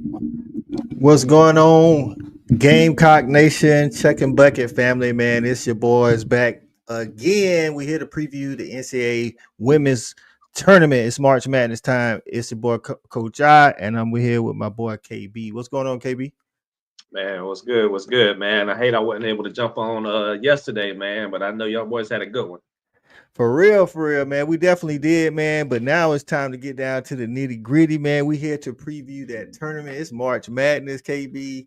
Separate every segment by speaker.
Speaker 1: What's going on, Gamecock Nation, Chuckin Bucket family, man? It's your boys back again. We here to preview the NCAA women's tournament. It's March Madness time. It's your boy Coach I, and I'm here with my boy KB. What's going on, KB?
Speaker 2: Man, what's good? What's good, man? I hate I wasn't able to jump on yesterday, man, but I know y'all boys had a good one.
Speaker 1: For real, man. We definitely did, man. But now it's time to get down to the nitty gritty, man. We here to preview that tournament. It's March Madness, KB.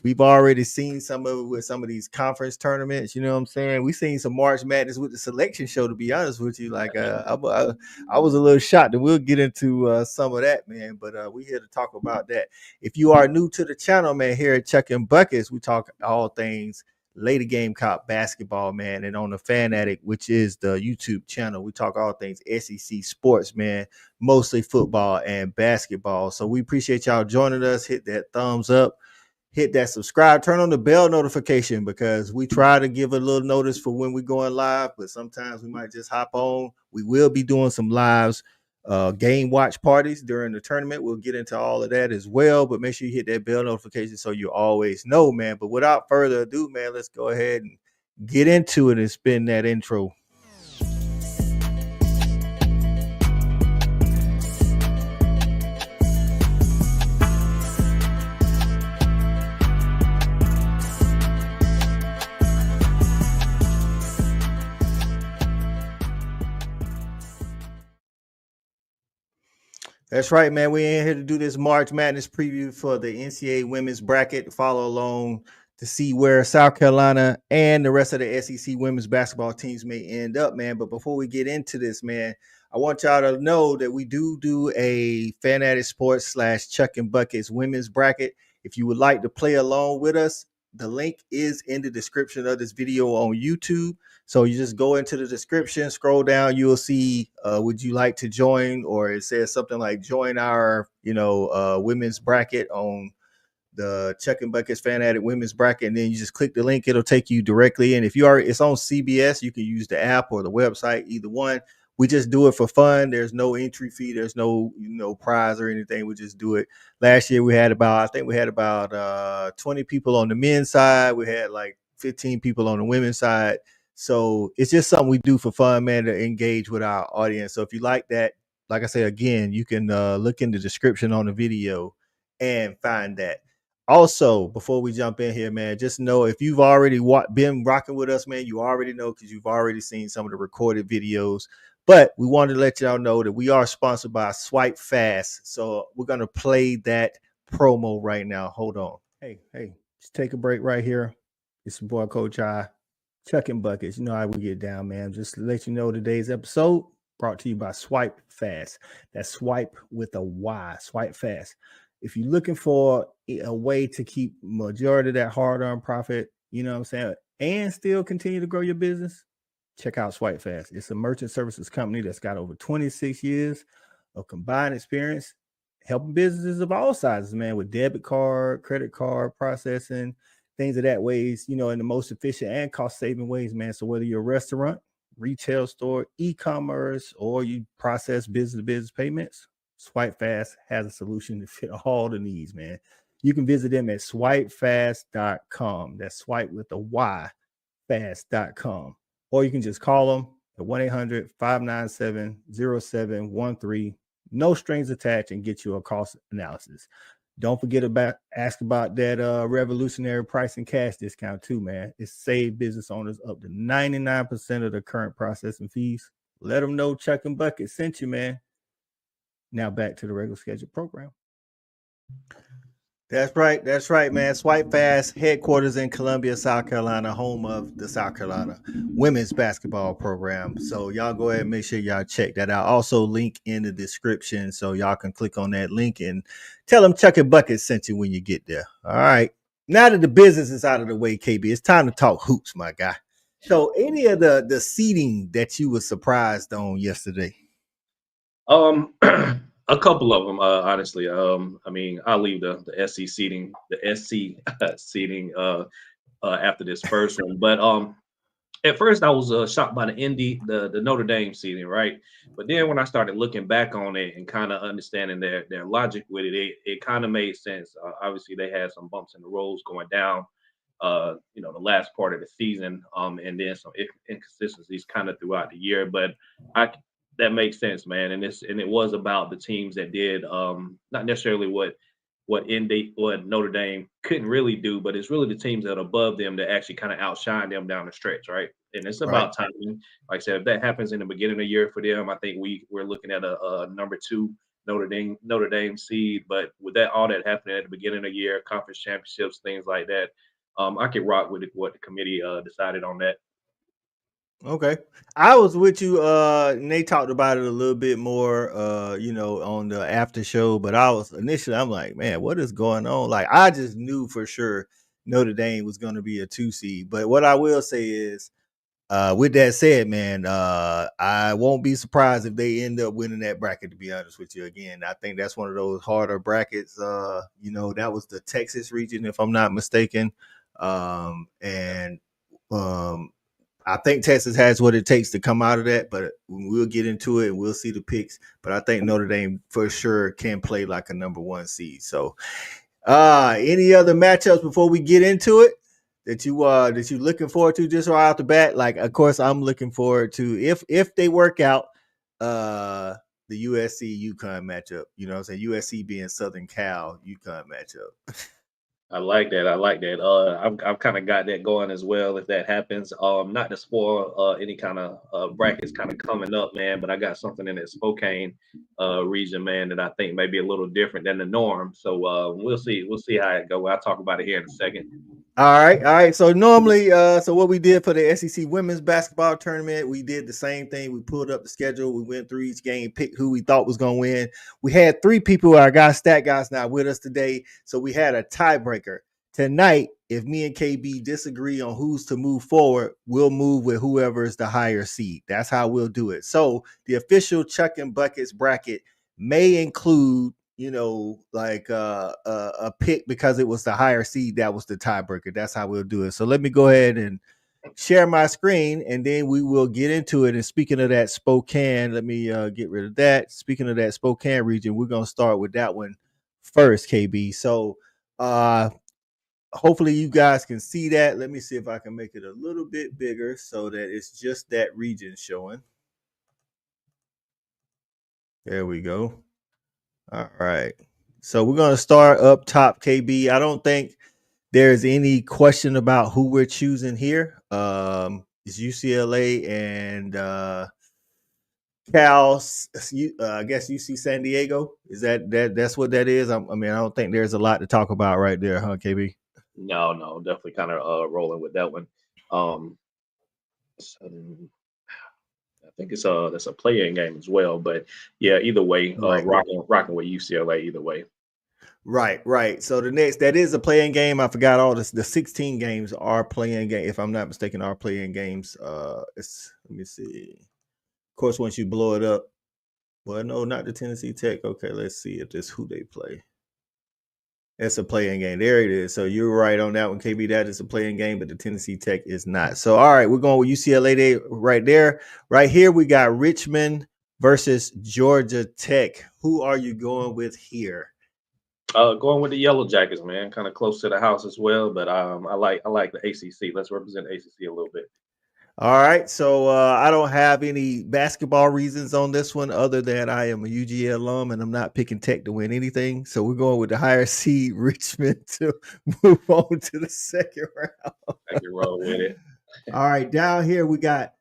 Speaker 1: We've already seen some of it with some of these conference tournaments. You know what I'm saying? We seen some March Madness with the selection show. To be honest with you, like I was a little shocked, and we'll get into some of that, man. But we here to talk about that. If you are new to the channel, man, here at Chuckin Buckets, we talk all things Lady Gamecock basketball, man, and on the Fan Addict, which is the YouTube channel, we talk all things SEC sports, man, mostly football and basketball. So we appreciate y'all joining us. Hit that thumbs up, hit that subscribe, turn on the bell notification because we try to give a little notice for when we're going live, but sometimes we might just hop on. We will be doing some lives, game watch parties during the tournament. We'll get into all of that as well, but make sure you hit that bell notification so you always know, man. But without further ado, man, let's go ahead and get into it and spin that intro. That's right, man. We in here to do this March Madness preview for the NCAA women's bracket. Follow along to see where South Carolina and the rest of the SEC women's basketball teams may end up, man. But before we get into this, man, I want y'all to know that we do a Fanatic Sports / Chuckin Buckets women's bracket. If you would like to play along with us, the link is in the description of this video on YouTube. So you just go into the description, scroll down, you will see would you like to join, or it says something like join our, women's bracket on the Chuckin Buckets Fan Addict women's bracket, and then you just click the link. It'll take you directly in. If you are, it's on CBS, you can use the app or the website, either one. We just do it for fun. There's no entry fee. There's no, prize or anything. We just do it. Last year we had about 20 people on the men's side. We had like 15 people on the women's side. So it's just something we do for fun, man, to engage with our audience. So if you like that, like I say again, you can look in the description on the video and find that. Also, before we jump in here, man, just know if you've already been rocking with us, man, you already know because you've already seen some of the recorded videos. But we wanted to let y'all know that we are sponsored by Swipe Fast. So we're going to play that promo right now. Hold on. Hey, just take a break right here. It's your boy, Coach I, Chuckin Buckets. You know how we get down, man. Just to let you know, today's episode brought to you by Swipe Fast. That's Swipe with a Y. Swipe Fast. If you're looking for a way to keep majority of that hard-earned profit, you know what I'm saying, and still continue to grow your business, check out Swipe Fast. It's a merchant services company that's got over 26 years of combined experience helping businesses of all sizes, man, with debit card, credit card processing, things of that ways, in the most efficient and cost-saving ways, man. So whether you're a restaurant, retail store, e-commerce, or you process business-to-business payments, Swipe Fast has a solution to fit all the needs, man. You can visit them at swipefast.com. That's swipe with a Y, fast.com. Or you can just call them at 1-800-597-0713. No strings attached, and get you a cost analysis. Don't forget ask about that revolutionary pricing cash discount too, man. It's saved business owners up to 99% of the current processing fees. Let them know Chuckin Bucket sent you, man. Now back to the regular scheduled program. That's right, man. Swipe Fast, headquarters in Columbia, South Carolina, home of the South Carolina women's basketball program. So y'all go ahead and make sure y'all check that out. Also, link in the description so y'all can click on that link and tell them Chuckin Bucket sent you when you get there. All right. Now that the business is out of the way, KB, it's time to talk hoops, my guy. So, any of the seating that you were surprised on yesterday?
Speaker 2: A couple of them, honestly. I mean, I'll leave the SC seating after this first one, but At first, I was shocked by the Notre Dame season, right? But then when I started looking back on it and kind of understanding their logic with it, it kind of made sense. Obviously, they had some bumps in the roads going down, the last part of the season, and then some inconsistencies kind of throughout the year. But I that makes sense, man. And it was about the teams that did not necessarily what Notre Dame couldn't really do, but it's really the teams that are above them that actually kind of outshine them down the stretch, right? And it's
Speaker 1: Right.
Speaker 2: about timing. Like I said, if that happens in the beginning of the year for them, I think we're looking at a number two Notre Dame seed. But with that all that happening at the beginning of the year, conference championships, things like that, I could rock with what the committee decided on that.
Speaker 1: Okay. I was with you, and they talked about it a little bit more, on the after show, but I'm like, man, what is going on? Like, I just knew for sure Notre Dame was going to be a 2 seed. But what I will say is, with that said, man, I won't be surprised if they end up winning that bracket, to be honest with you. Again, I think that's one of those harder brackets. That was the Texas region, if I'm not mistaken. And I think Texas has what it takes to come out of that, but we'll get into it and we'll see the picks. But I think Notre Dame for sure can play like a number one seed. So, any other matchups before we get into it that you looking forward to just right off the bat? Like, of course, I'm looking forward to if they work out the USC UConn matchup. You know what I'm saying? USC being Southern Cal UConn matchup.
Speaker 2: I like that. I like that. I've kind of got that going as well. If that happens, not to spoil any kind of brackets kind of coming up, man. But I got something in that Spokane region, man, that I think may be a little different than the norm. So we'll see. We'll see how it goes. I'll talk about it here in a second.
Speaker 1: All right, all right. So normally, so what we did for the SEC women's basketball tournament, we did the same thing. We pulled up the schedule. We went through each game, picked who we thought was going to win. We had three people. Our guy Stat Guy's not with us today, so we had a tiebreaker tonight. If me and KB disagree on who's to move forward, we'll move with whoever is the higher seed. That's how we'll do it. So the official Chuckin Buckets bracket may include like a pick because it was the higher seed that was the tiebreaker. That's how we'll do it. So let me go ahead and share my screen, and then we will get into it. And speaking of that Spokane, let me get rid of that. Speaking of that Spokane region, we're gonna start with that one first, KB. So hopefully you guys can see that. Let me see if I can make it a little bit bigger so that it's just that region showing. There we go. All right. So we're going to start up top, KB. I don't think there's any question about who we're choosing here. It's UCLA and Cal. I guess UC San Diego. Is that's what that is? I mean, I don't think there's a lot to talk about right there, huh, KB?
Speaker 2: No, no, definitely kind of rolling with that one. Um, so I think it's that's a play-in game as well. But yeah, either way,
Speaker 1: Right, right.
Speaker 2: rocking with UCLA either way.
Speaker 1: Right, right. So the next that is a playing game. I forgot all this. The 16 games are playing game. If I'm not mistaken, are playing games. It's let me see. Of course, once you blow it up, well, no, not the Tennessee Tech. Okay, let's see if this who they play. It's a playing game. There it is. So you're right on that one, KB. That is a playing game, but the Tennessee Tech is not. So all right, we're going with UCLA Day right there. Right here, we got Richmond versus Georgia Tech. Who are you going with here?
Speaker 2: Going with the Yellow Jackets, man. Kind of close to the house as well, but I like the ACC. Let's represent ACC a little bit.
Speaker 1: All right. So I don't have any basketball reasons on this one other than I am a UGA alum and I'm not picking Tech to win anything. So we're going with the higher seed Richmond to move on to the second round.
Speaker 2: I can roll with it.
Speaker 1: All right, down here we got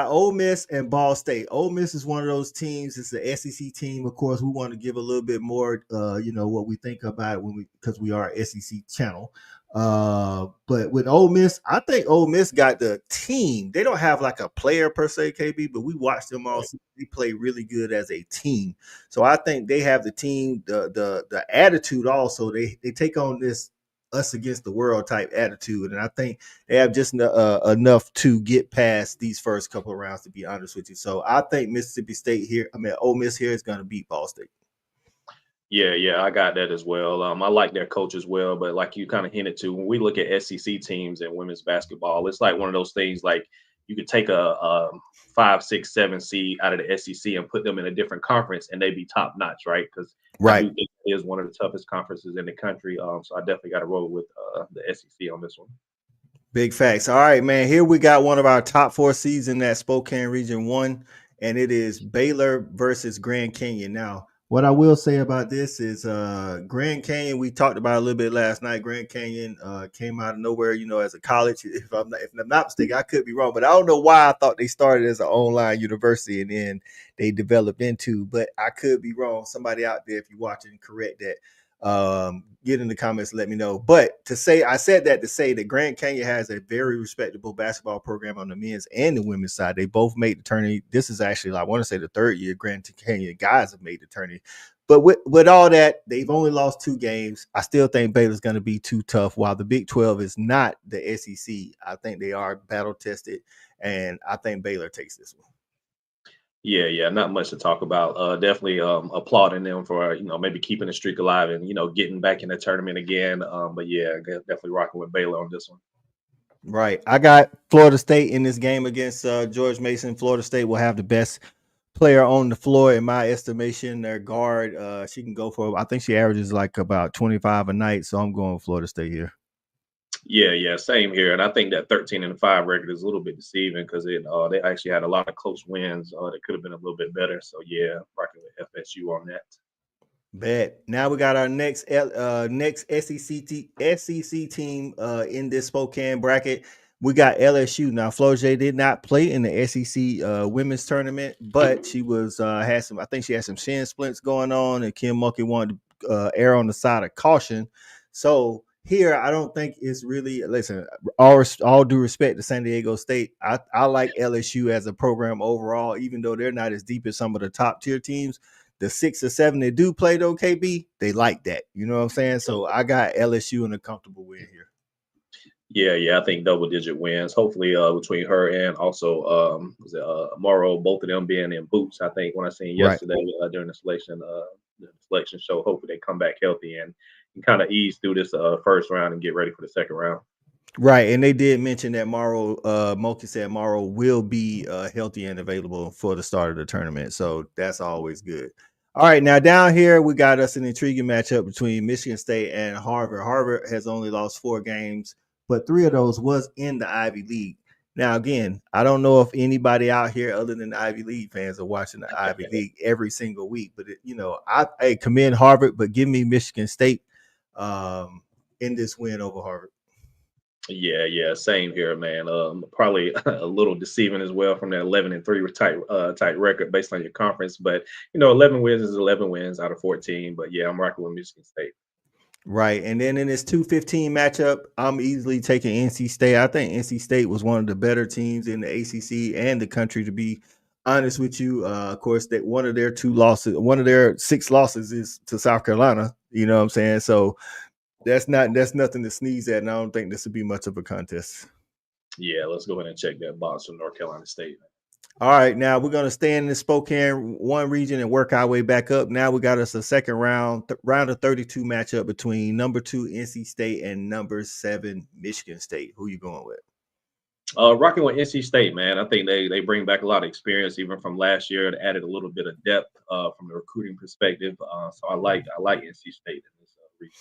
Speaker 1: Ole Miss and Ball State. Ole Miss is one of those teams. It's the SEC team. Of course, we want to give a little bit more, what we think about it because we are SEC channel. But with Ole Miss, I think Ole Miss got the team. They don't have like a player per se, KB, but we watched them all. They play really good as a team. So I think they have the team, the attitude also. They take on this us against the world type attitude, and I think they have just enough to get past these first couple of rounds. To be honest with you, so I think Mississippi State here. I mean, Ole Miss here is going to beat Ball State.
Speaker 2: Yeah, yeah, I got that as well. I like their coach as well, but like you kind of hinted to, when we look at SEC teams and women's basketball, it's like one of those things like you could take a 5, 6, 7 seed out of the SEC and put them in a different conference, and they'd be top notch, right? Because I do
Speaker 1: Right.
Speaker 2: think it is one of the toughest conferences in the country. So I definitely got to roll with the SEC on this one.
Speaker 1: Big facts. All right, man. Here we got one of our top 4 seeds in that Spokane Region 1, and it is Baylor versus Grand Canyon. Now, what I will say about this is Grand Canyon, we talked about a little bit last night. Grand Canyon came out of nowhere, as a college. If I'm not mistaken, I could be wrong, but I don't know why I thought they started as an online university and then they developed into, but I could be wrong. Somebody out there, if you're watching, correct that. Get in the comments, let me know. But I said that to say that Grand Canyon has a very respectable basketball program on the men's and the women's side. They both made the tourney. This is actually, I want to say, the third year Grand Canyon guys have made the tourney. But with all that, they've only lost 2 games. I still think Baylor's going to be too tough. While the Big 12 is not the SEC, I think they are battle tested, and I think Baylor takes this one.
Speaker 2: Yeah, not much to talk about. Definitely applauding them for maybe keeping the streak alive and getting back in the tournament again. But yeah, definitely rocking with Baylor on this one.
Speaker 1: Right. I got Florida State in this game against George Mason. Florida State will have the best player on the floor in my estimation. Their guard, she can go for, I think she averages like about 25 a night. So I'm going with Florida State here.
Speaker 2: Yeah, same here. And I think that 13-5 record is a little bit deceiving because they actually had a lot of close wins that could have been a little bit better. So yeah, rocking with FSU on that.
Speaker 1: Bet. Now we got our next SEC team in this Spokane bracket. We got LSU. Now Florida did not play in the SEC women's tournament, but she was I think she had some shin splints going on, and Kim Mulkey wanted to err on the side of caution. So here, I don't think it's really, listen, all due respect to San Diego State. I like LSU as a program overall, even though they're not as deep as some of the top tier teams. The 6 or 7 they do play though, KB, they like that. You know what I'm saying? So I got LSU in a comfortable win here.
Speaker 2: Yeah, I think double-digit wins. Hopefully, between her and also Morrow, both of them being in boots. I think when I seen yesterday during the selection show, hopefully they come back healthy and kind of ease through this first round and get ready for the second round.
Speaker 1: Right, and they did mention that Mulkey said Morrow will be healthy and available for the start of the tournament. So that's always good. All right, now down here we got us an intriguing matchup between Michigan State and Harvard. Harvard has only lost 4 games, but 3 of those was in the Ivy League. Now, again, I don't know if anybody out here other than the Ivy League fans are watching the Ivy League every single week, but I commend Harvard, but give me Michigan State in this win over Harvard.
Speaker 2: Yeah, same here, man. Probably a little deceiving as well from that 11-3 tight record based on your conference, but 11 wins is 11 wins out of 14. But yeah, I'm rocking with Michigan State.
Speaker 1: Right, and then in this 2-15 matchup, I'm easily taking NC State. I think NC State was one of the better teams in the ACC and the country, to be honest with you. Of course, that one of their 6 losses is to South Carolina. You know what I'm saying? So that's nothing to sneeze at, and I don't think this would be much of a contest.
Speaker 2: Yeah, let's go ahead and check that box from North Carolina State.
Speaker 1: All right, now we're going to stay in the Spokane 1 region and work our way back up. Now we got us a second round of 32 matchup between number 2 NC State and number 7 Michigan State. Who you going with?
Speaker 2: Rocking with NC State, man. I think they bring back a lot of experience, even from last year. It added a little bit of depth from the recruiting perspective. So I like NC State in this region.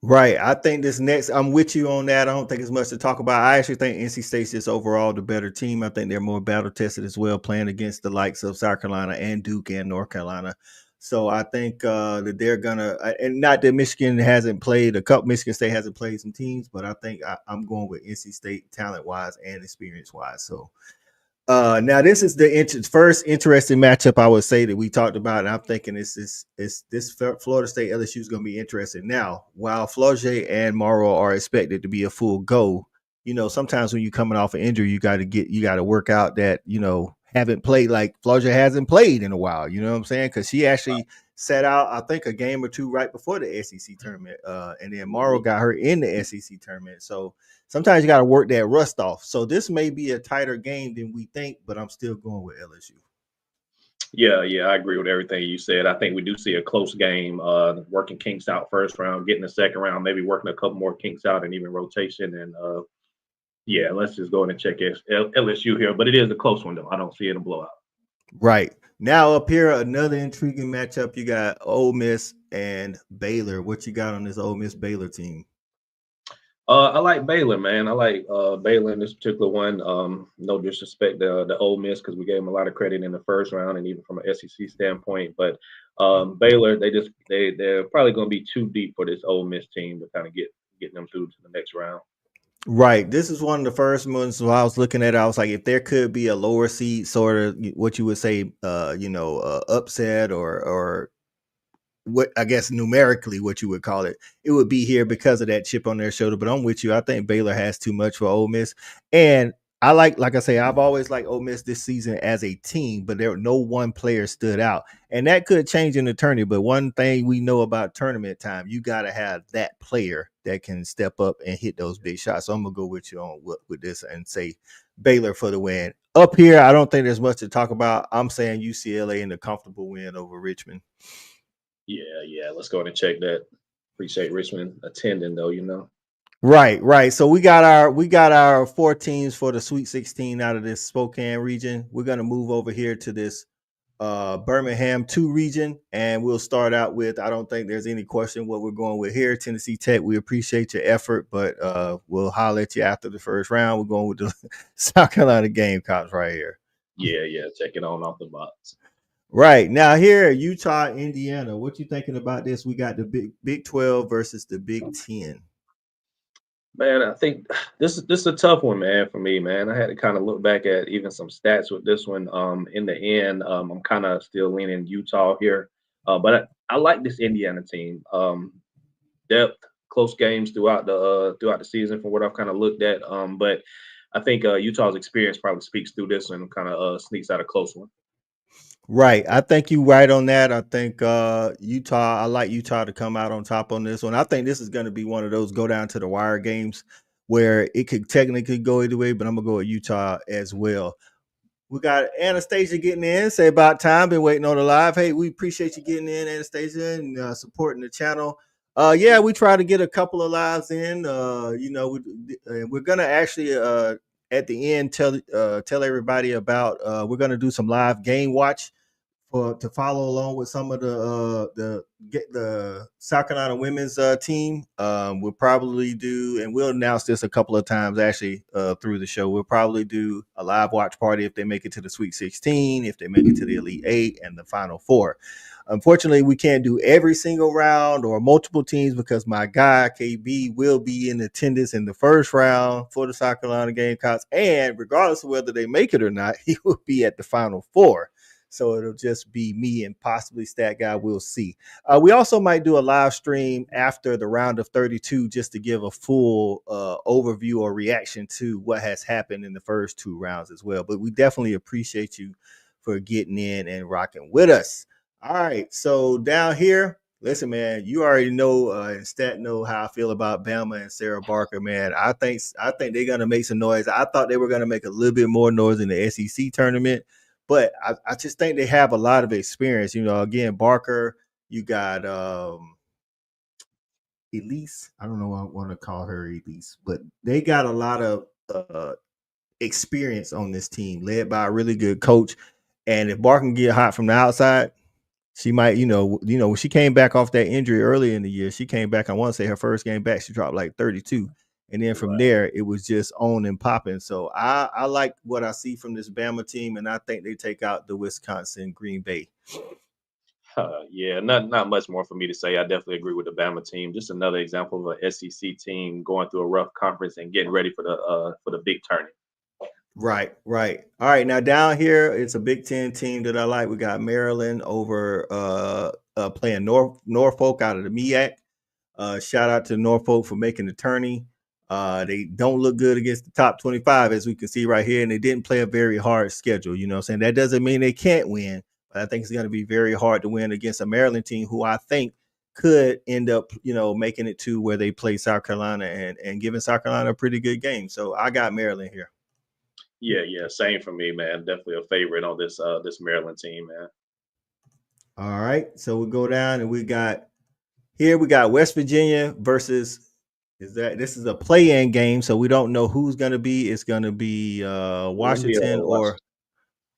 Speaker 1: Right. I think this next, I'm with you on that. I don't think it's much to talk about. I actually think NC State's just overall the better team. I think they're more battle tested as well, playing against the likes of South Carolina and Duke and North Carolina. So I think that they're gonna, and not that Michigan State hasn't played some teams, but I think I'm going with NC State talent wise and experience wise. So now this is the first interesting matchup I would say that we talked about, and I'm thinking this Florida State LSU is going to be interesting. Now, while Flaugier and Morrow are expected to be a full go, sometimes when you're coming off an injury, you got to work out that haven't played, like Flaugier hasn't played in a while. You know what I'm saying? Because she actually sat out, I think, a game or 2 right before the SEC tournament, and then Morrow got her in the SEC tournament. So sometimes you got to work that rust off. So this may be a tighter game than we think, but I'm still going with LSU.
Speaker 2: Yeah, I agree with everything you said. I think we do see a close game, working kinks out first round, getting the second round, maybe working a couple more kinks out and even rotation. And Yeah, let's just go in and check LSU here, but it is a close one though. I don't see it a blowout.
Speaker 1: Right. Now up here, another intriguing matchup. You got Ole Miss and Baylor. What you got on this Ole Miss Baylor team?
Speaker 2: I like Baylor, man. I like Baylor in this particular one. No disrespect to the Ole Miss because we gave them a lot of credit in the first round and even from an SEC standpoint. But Baylor, they're probably going to be too deep for this Ole Miss team to kind of getting them through to the next round.
Speaker 1: Right. This is one of the first ones. So I was looking at it, I was like, if there could be a lower seed, sort of what you would say, upset or what I guess numerically what you would call it, it would be here because of that chip on their shoulder. But I'm with you. I think Baylor has too much for Ole Miss, and I like I say, I've always liked Ole Miss this season as a team, but there no one player stood out, and that could change in the tournament. But one thing we know about tournament time, you got to have that player that can step up and hit those big shots. So I'm gonna go with you on with this and say Baylor for the win. Up here, I don't think there's much to talk about. I'm saying UCLA in the comfortable win over Richmond.
Speaker 2: Yeah. Let's go ahead and check that. Appreciate Richmond attending though.
Speaker 1: Right. So we got our 4 teams for the Sweet 16 out of this Spokane region. We're gonna move over here to this Birmingham 2 region, and we'll start out with, I don't think there's any question what we're going with here. Tennessee Tech, we appreciate your effort, but we'll holler at you after the first round. We're going with the South Carolina Gamecocks right here.
Speaker 2: Yeah. Check it on off the box.
Speaker 1: Right now, here Utah, Indiana. What you thinking about this? We got the Big 12 versus the Big 10.
Speaker 2: Man, I think this is a tough one, man, for me, man. I had to kind of look back at even some stats with this one. In the end, I'm kind of still leaning Utah here, but I like this Indiana team. Depth, close games throughout the season, from what I've kind of looked at. But I think Utah's experience probably speaks through this and kind of sneaks out a close one.
Speaker 1: Right. I think you right on that. I think Utah, I like Utah to come out on top on this one. I think this is going to be one of those go down to the wire games where it could technically go either way, but I'm going to go with Utah as well. We got Anastasia getting in. Say about time. Been waiting on the live. Hey, we appreciate you getting in, Anastasia, and supporting the channel. Yeah, we try to get a couple of lives in. We're gonna actually at the end tell everybody about we're gonna do some live game watch to follow along with some of the South Carolina women's team. We'll probably do, and we'll announce this a couple of times actually through the show. We'll probably do a live watch party if they make it to the Sweet 16, if they make it to the Elite 8 and the Final Four. Unfortunately, we can't do every single round or multiple teams because my guy KB will be in attendance in the first round for the South Carolina Gamecocks, and regardless of whether they make it or not, he will be at the Final Four. So it'll just be me and possibly Stat Guy. We'll see. We also might do a live stream after the round of 32 just to give a full overview or reaction to what has happened in the first 2 rounds as well. But we definitely appreciate you for getting in and rocking with us. All right. So down here, listen, man, you already know and Stat know how I feel about Bama and Sarah Barker, man. I think they're going to make some noise. I thought they were going to make a little bit more noise in the SEC tournament. But I just think they have a lot of experience. Again, Barker, you got Elise. I don't know why I want to call her Elise, but they got a lot of experience on this team, led by a really good coach. And if Barker can get hot from the outside, she might, when she came back off that injury early in the year, she came back. I want to say her first game back, she dropped like 32. And then from there, it was just on and popping. So I like what I see from this Bama team, and I think they take out the Wisconsin Green Bay.
Speaker 2: Yeah, not much more for me to say. I definitely agree with the Bama team. Just another example of an SEC team going through a rough conference and getting ready for the big tournament.
Speaker 1: Right. All right, now down here, it's a Big Ten team that I like. We got Maryland over playing Norfolk out of the MEAC. Shout out to Norfolk for making the tourney. They don't look good against the top 25, as we can see right here, and they didn't play a very hard schedule. You know what I'm saying? That doesn't mean they can't win, but I think it's going to be very hard to win against a Maryland team who I think could end up, making it to where they play South Carolina and giving South Carolina a pretty good game. So I got Maryland here.
Speaker 2: Yeah, same for me, man. Definitely a favorite on this Maryland team, man.
Speaker 1: All right, so we go down and we got West Virginia versus This is a play-in game, so we don't know who's going to be. It's going to be
Speaker 2: Columbia
Speaker 1: Washington
Speaker 2: or Washington.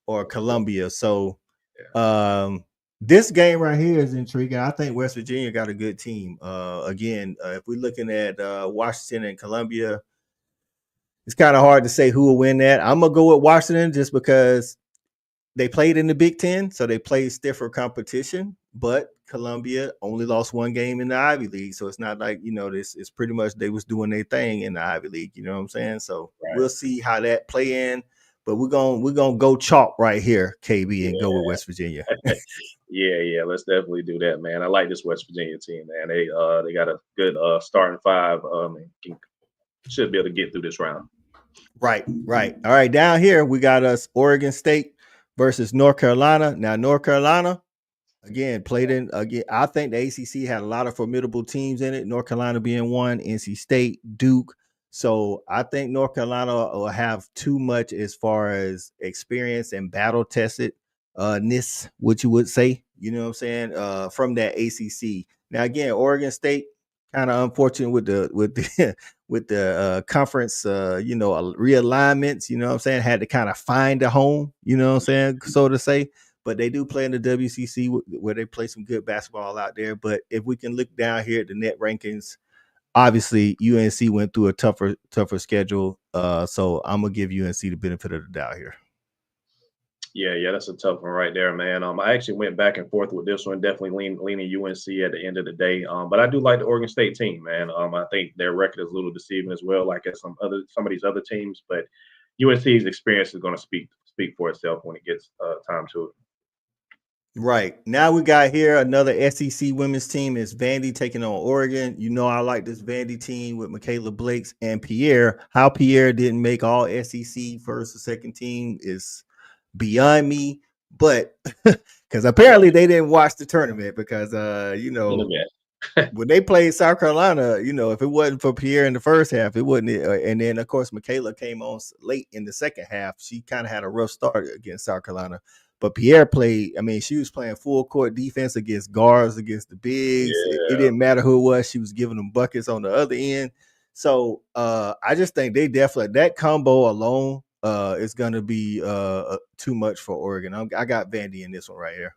Speaker 1: or Columbia. So
Speaker 2: Yeah.
Speaker 1: this game right here is intriguing. I think West Virginia got a good team. Again, if we're looking at Washington and Columbia, it's kind of hard to say who will win that. I'm gonna go with Washington just because they played in the Big Ten, so they played stiffer competition. But Columbia only lost one game in the Ivy League, so it's not like this. It's pretty much they was doing their thing in the Ivy League. You know what I'm saying? So
Speaker 2: Right.
Speaker 1: we'll see how that play in. But we're gonna go chalk right here, KB, and go with
Speaker 2: Yeah.
Speaker 1: West Virginia.
Speaker 2: Yeah. Let's definitely do that, man. I like this West Virginia team, man. They got a good starting five. And should be able to get through this round.
Speaker 1: Right. All right, down here we got us Oregon State versus North Carolina. Now North Carolina again played in again. I think the ACC had a lot of formidable teams in it. North Carolina being one, NC State, Duke. So I think North Carolina will have too much as far as experience and battle tested ness, what you would say. You know what I'm saying? From that ACC. Now again, Oregon State kind of unfortunate with the with the conference, realignments. You know what I'm saying? Had to kind of find a home. You know what I'm saying, so to say. But they do play in the WCC where they play some good basketball out there. But if we can look down here at the net rankings, obviously UNC went through a tougher schedule. So I'm gonna give UNC the benefit of the doubt here.
Speaker 2: Yeah, that's a tough one right there, man. I actually went back and forth with this one. Definitely leaning UNC at the end of the day. But I do like the Oregon State team, man. I think their record is a little deceiving as well, like at some of these other teams. But UNC's experience is going to speak for itself when it gets time to it.
Speaker 1: Right. Now we got here another SEC women's team is Vandy taking on Oregon. You know I like this Vandy team with Michaela Blakes and Pierre. How Pierre didn't make all SEC first or second team is beyond me. But because apparently they didn't watch the tournament because when they played South Carolina, if it wasn't for Pierre in the first half, it wouldn't. And then of course Michaela came on late in the second half. She kind of had a rough start against South Carolina. But Pierre played. I mean, she was playing full court defense against guards, against the bigs. It didn't matter who it was. She was giving them buckets on the other end. So I just think they definitely that combo alone is going to be too much for Oregon. I got Vandy in this one right here.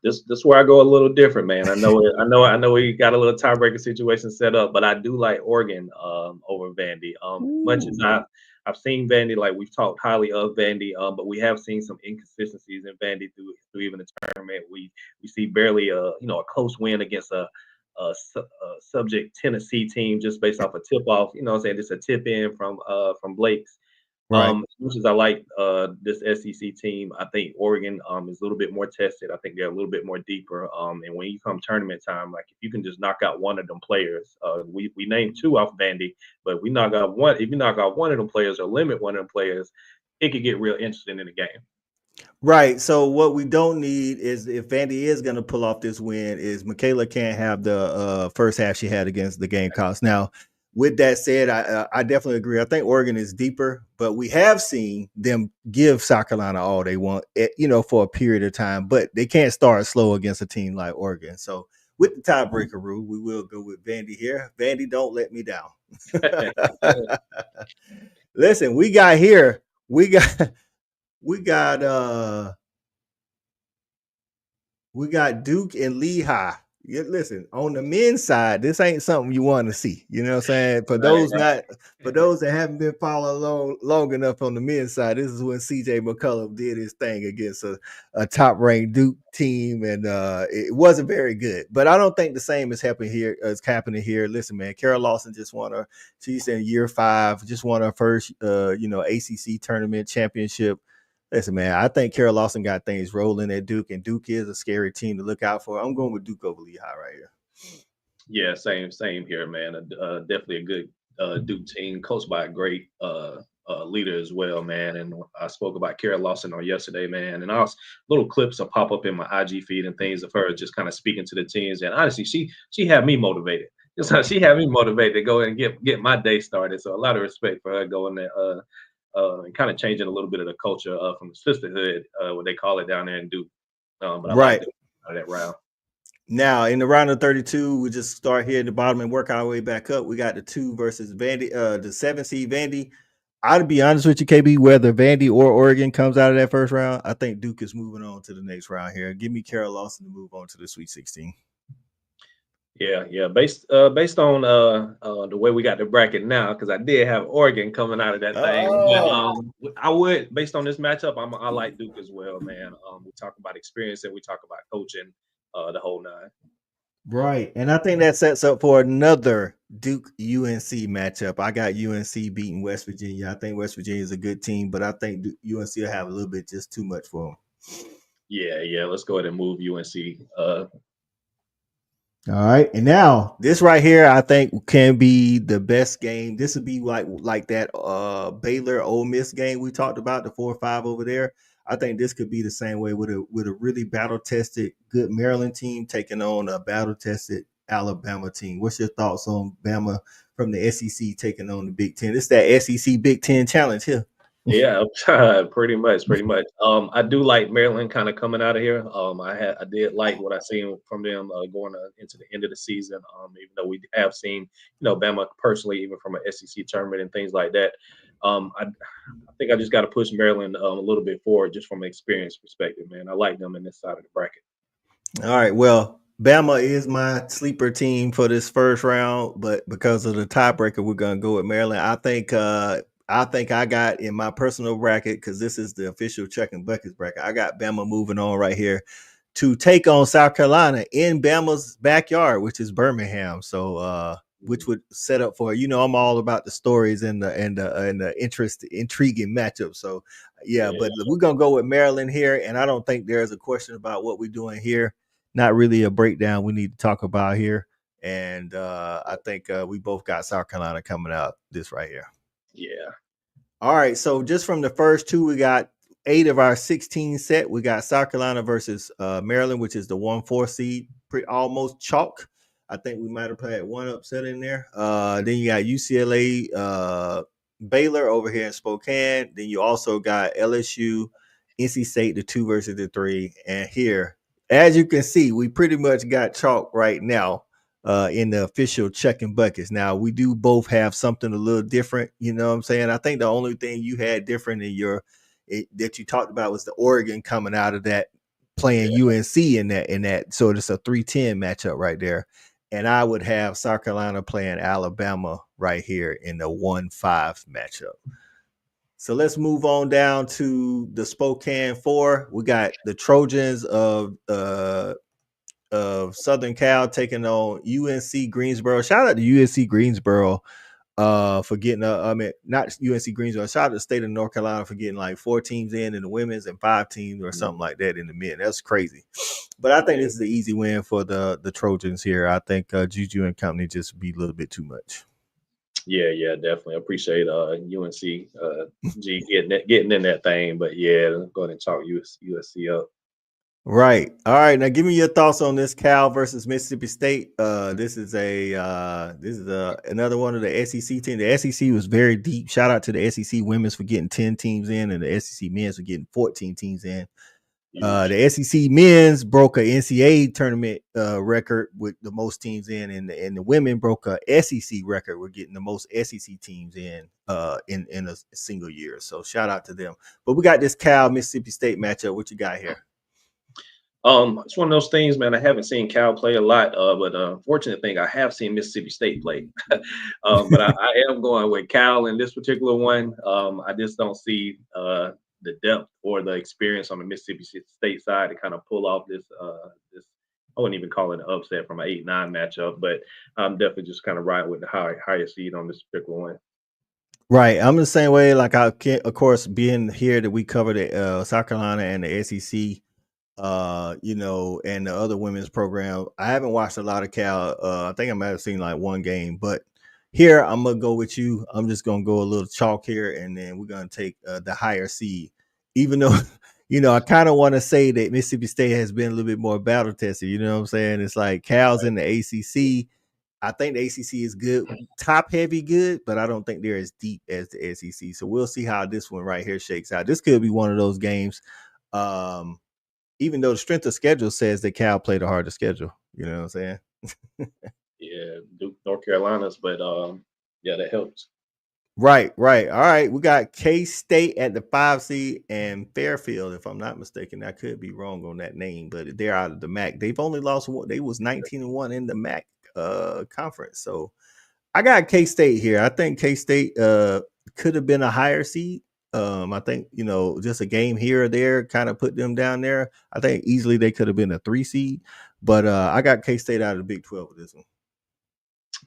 Speaker 2: This where I go a little different, man. I know we got a little tiebreaker situation set up, but I do like Oregon over Vandy. Much as I've seen Vandy, like we've talked highly of Vandy, but we have seen some inconsistencies in Vandy through even the tournament. We see barely a close win against a subject Tennessee team just based off a tip off. You know what I'm saying? Just a tip in from Blake's.
Speaker 1: Right.
Speaker 2: As much as I like this SEC team, I think Oregon is a little bit more tested. I think they're a little bit more deeper. And when you come tournament time, like if you can just knock out one of them players, we named two off Vandy, but we knock out one. If you knock out one of them players or limit one of them players, it could get real interesting in the game.
Speaker 1: Right. So what we don't need is if Vandy is going to pull off this win, is Michaela can't have the first half she had against the Gamecocks. Now, with that said, I definitely agree. I think Oregon is deeper, but we have seen them give South Carolina all they want, for a period of time. But they can't start slow against a team like Oregon. So with the tiebreaker rule, we will go with Vandy here. Vandy, don't let me down. Listen, we got Duke and Lehigh. Listen, on the men's side, this ain't something you want to see. You know what I'm saying? For those that haven't been following long enough on the men's side, this is when CJ McCollum did his thing against a top ranked Duke team, and it wasn't very good. But I don't think the same is happening here. Listen, man, Carol Lawson just won she's in year 5, just won her first ACC tournament championship. Listen, man, I think Carol Lawson got things rolling at Duke, and Duke is a scary team to look out for. I'm going with Duke over Lehigh right here.
Speaker 2: Yeah, same here, man. Definitely a good Duke team, coached by a great leader as well, man. And I spoke about Carol Lawson on yesterday, man. And little clips will pop up in my IG feed and things of her just kind of speaking to the teams. And honestly, she had me motivated. She had me motivated to go and get my day started. So a lot of respect for her going there. And kind of changing a little bit of the culture from the sisterhood, what they call it down there in Duke. But I like that round.
Speaker 1: Now in the round of 32, we just start here at the bottom and work our way back up. We got the 2 versus Vandy, the 7 seed Vandy. I'd be honest with you, KB, whether Vandy or Oregon comes out of that first round, I think Duke is moving on to the next round here. Give me Carol Lawson to move on to the Sweet 16.
Speaker 2: Yeah. Based on the way we got the bracket now, because I did have Oregon coming out of that thing. But I would, based on this matchup, I like Duke as well, man. We talk about experience and we talk about coaching, the whole nine.
Speaker 1: Right. And I think that sets up for another Duke UNC matchup. I got UNC beating West Virginia. I think West Virginia is a good team, but I think UNC will have a little bit just too much for them.
Speaker 2: Yeah. Let's go ahead and move UNC.
Speaker 1: All right. And now this right here, I think can be the best game. This would be like that Baylor Ole Miss game we talked about, the 4-5 over there. I think this could be the same way with a really battle tested good Maryland team taking on a battle tested Alabama team. What's your thoughts on Bama from the SEC taking on the Big Ten? It's that SEC Big Ten challenge here.
Speaker 2: Yeah, pretty much. I do like Maryland kind of coming out of here. I did like what I seen from them going into the end of the season. Even though we have seen, Bama personally, even from an SEC tournament and things like that. I think I just got to push Maryland a little bit forward just from an experience perspective, man. I like them in this side of the bracket.
Speaker 1: All right. Well, Bama is my sleeper team for this first round, but because of the tiebreaker, we're gonna go with Maryland. I think I got in my personal bracket, because this is the official Chuckin Buckets bracket. I got Bama moving on right here to take on South Carolina in Bama's backyard, which is Birmingham. So which would set up for, I'm all about the stories and the intriguing matchup. So yeah, but we're gonna go with Maryland here, and I don't think there's a question about what we're doing here. Not really a breakdown we need to talk about here. And I think we both got South Carolina coming out this right here.
Speaker 2: Yeah.
Speaker 1: All right. So just from the first two, we got 8 of our 16 set. We got South Carolina versus Maryland, which is the 1-4 seed, almost chalk. I think we might have played one upset in there. Then you got UCLA, Baylor over here in Spokane. Then you also got LSU, NC State, the 2 versus the 3. And here, as you can see, we pretty much got chalk right now in the official Chuckin Buckets. Now, we do both have something a little different. You know what I'm saying? I think the only thing you had different that you talked about was the Oregon coming out of that, playing UNC in that. So it's a 3-10 matchup right there. And I would have South Carolina playing Alabama right here in the 1-5 matchup. So let's move on down to the Spokane 4. We got the Trojans of Southern Cal taking on UNC Greensboro. Shout out to UNC Greensboro for getting not UNC Greensboro. Shout out to the state of North Carolina for getting like 4 teams in the women's and 5 teams or something like that in the men. That's crazy. But I think this is the easy win for the Trojans here. I think Juju and company just be a little bit too much.
Speaker 2: Yeah, definitely. I appreciate UNC G getting in that thing. But yeah, go ahead and chalk USC up.
Speaker 1: Right. All right. Now, give me your thoughts on this Cal versus Mississippi State. This is another one of the SEC teams. The SEC was very deep. Shout out to the SEC women's for getting 10 teams in, and the SEC men's for getting 14 teams in. The SEC men's broke a NCAA tournament record with the most teams in, and the women broke a SEC record with getting the most SEC teams in a single year. So shout out to them. But we got this Cal Mississippi State matchup. What you got here?
Speaker 2: It's one of those things, man. I haven't seen Cal play a lot, but fortunate thing, I have seen Mississippi State play. But I am going with Cal in this particular one. I just don't see the depth or the experience on the Mississippi State side to kind of pull off this. I wouldn't even call it an upset from an 8-9 matchup, but I'm definitely just kind of riding with the higher seed on this particular one.
Speaker 1: Right. I'm the same way. Like, I can't, of course, being here that we covered the South Carolina and the SEC. And the other women's program. I haven't watched a lot of Cal. I think I might have seen like one game, but here I'm gonna go with you. I'm just gonna go a little chalk here, and then we're gonna take the higher seed. Even though, I kind of want to say that Mississippi State has been a little bit more battle tested. You know what I'm saying? It's like Cal's in the ACC. I think the ACC is good, top heavy good, but I don't think they're as deep as the SEC. So we'll see how this one right here shakes out. This could be one of those games. even though the strength of schedule says that Cal played a harder schedule. You know what I'm saying?
Speaker 2: Yeah, Duke, North Carolina's, but yeah, that helps.
Speaker 1: Right. All right. We got K-State at the 5 seed and Fairfield, if I'm not mistaken. I could be wrong on that name, but they're out of the MAC. They've only lost one. They was 19-1 in the MAC conference. So I got K-State here. I think K-State could have been a higher seed. I think, just a game here or there kind of put them down there. I think easily they could have been a 3 seed, but I got K-State out of the Big 12 with this one.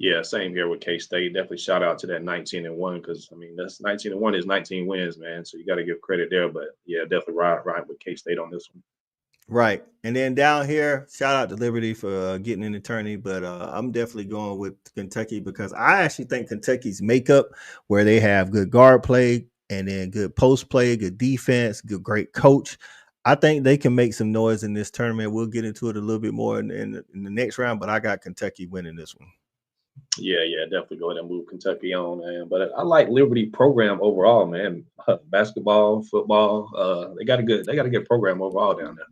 Speaker 2: Yeah, same here with K-State. Definitely shout out to that 19-1 because I mean that's 19-1 is 19 wins, man. So you got to give credit there. But yeah, definitely right with K-State on this one.
Speaker 1: Right. And then down here, shout out to Liberty for getting in the tourney, but I'm definitely going with Kentucky because I actually think Kentucky's makeup, where they have good guard play and then good post play, good defense, great coach. I think they can make some noise in this tournament. We'll get into it a little bit more in the next round, but I got Kentucky winning this one.
Speaker 2: Yeah, definitely go ahead and move Kentucky on, man. But I like Liberty program overall, man. Basketball, football, they got a good program overall down there.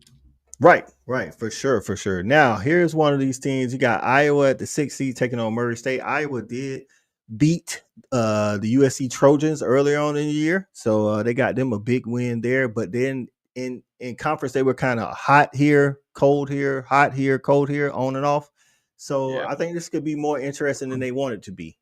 Speaker 1: Right, for sure. Now, here's one of these teams. You got Iowa at the 6th seed taking on Murray State. Iowa did beat the USC Trojans earlier on in the year, so they got them a big win there. But then in conference, they were kind of hot here, cold here, hot here, cold here, on and off. So
Speaker 2: Yeah.
Speaker 1: I think this could be more interesting than they want it to be.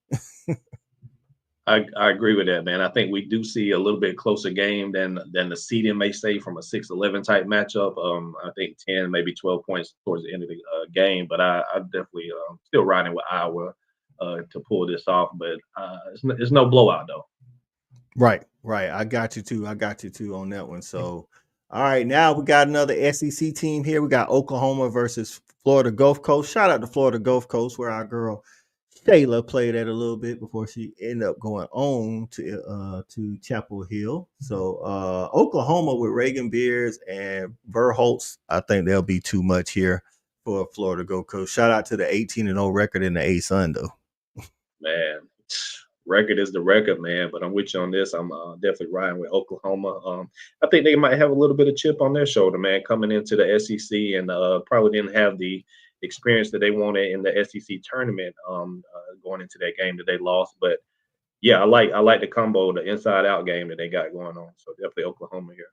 Speaker 2: I agree with that, man. I think we do see a little bit closer game than the seeding may say from a 6-11 type matchup. I think 10, maybe 12 points towards the end of the game, but I definitely still riding with Iowa to pull this off. But it's no blowout though.
Speaker 1: Right. I got you too on that one. So, all right, now we got another SEC team here. We got Oklahoma versus Florida Gulf Coast. Shout out to Florida Gulf Coast, where our girl Shayla played at a little bit before she ended up going on to Chapel Hill. So, Oklahoma with Reagan Beers and Verholtz, I think they'll be too much here for Florida Gulf Coast. Shout out to the 18-0 record in the A-Sun, though.
Speaker 2: Man, record is the record, man. But I'm with you on this. I'm definitely riding with Oklahoma. I think they might have a little bit of chip on their shoulder, man, coming into the SEC, and probably didn't have the experience that they wanted in the SEC tournament going into that game that they lost. But yeah, I like the combo, the inside out game that they got going on. So definitely Oklahoma here.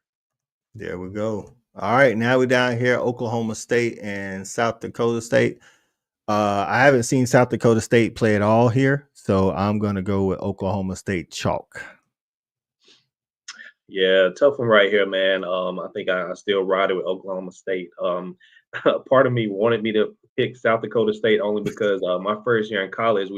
Speaker 1: There we go. All right, now we're down here, Oklahoma State and South Dakota State. I haven't seen South Dakota State play at all here, so I'm going to go with Oklahoma State chalk.
Speaker 2: Yeah, tough one right here, man. I think I still ride it with Oklahoma State. Part of me wanted me to pick South Dakota State only because my first year in college,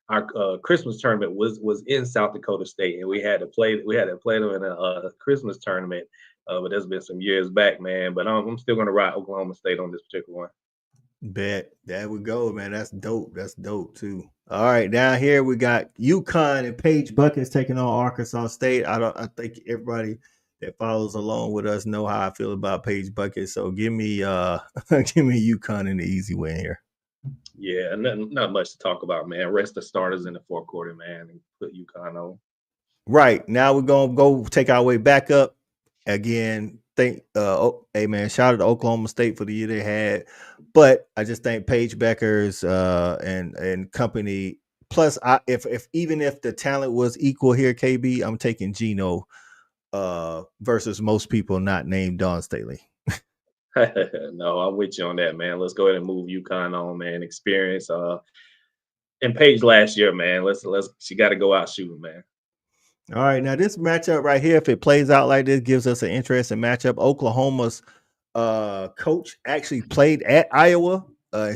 Speaker 2: our Christmas tournament was in South Dakota State, and we had to play them in a Christmas tournament. But that's been some years back, man. But I'm still going to ride Oklahoma State on this particular one.
Speaker 1: Bet. There we go, man. That's dope. That's dope too. All right, down here we got UConn and Paige Buckets taking on Arkansas State. I think everybody that follows along with us know how I feel about Paige Buckets. So give me give me UConn in the easy win here.
Speaker 2: Yeah, not much to talk about, man. Rest the starters in the fourth quarter, man, and put UConn on.
Speaker 1: Right. Now we're gonna go take our way back up again. Hey man, shout out to Oklahoma State for the year they had, but I just think Paige Beckers and company. Plus, if even if the talent was equal here, KB, I'm taking Gino versus most people not named Dawn Staley.
Speaker 2: No, I'm with you on that, man. Let's go ahead and move UConn on, man. Experience and Paige last year, man. She got to go out shooting, man.
Speaker 1: All right, now this matchup right here, if it plays out like this, gives us an interesting matchup. Oklahoma's coach actually played at Iowa.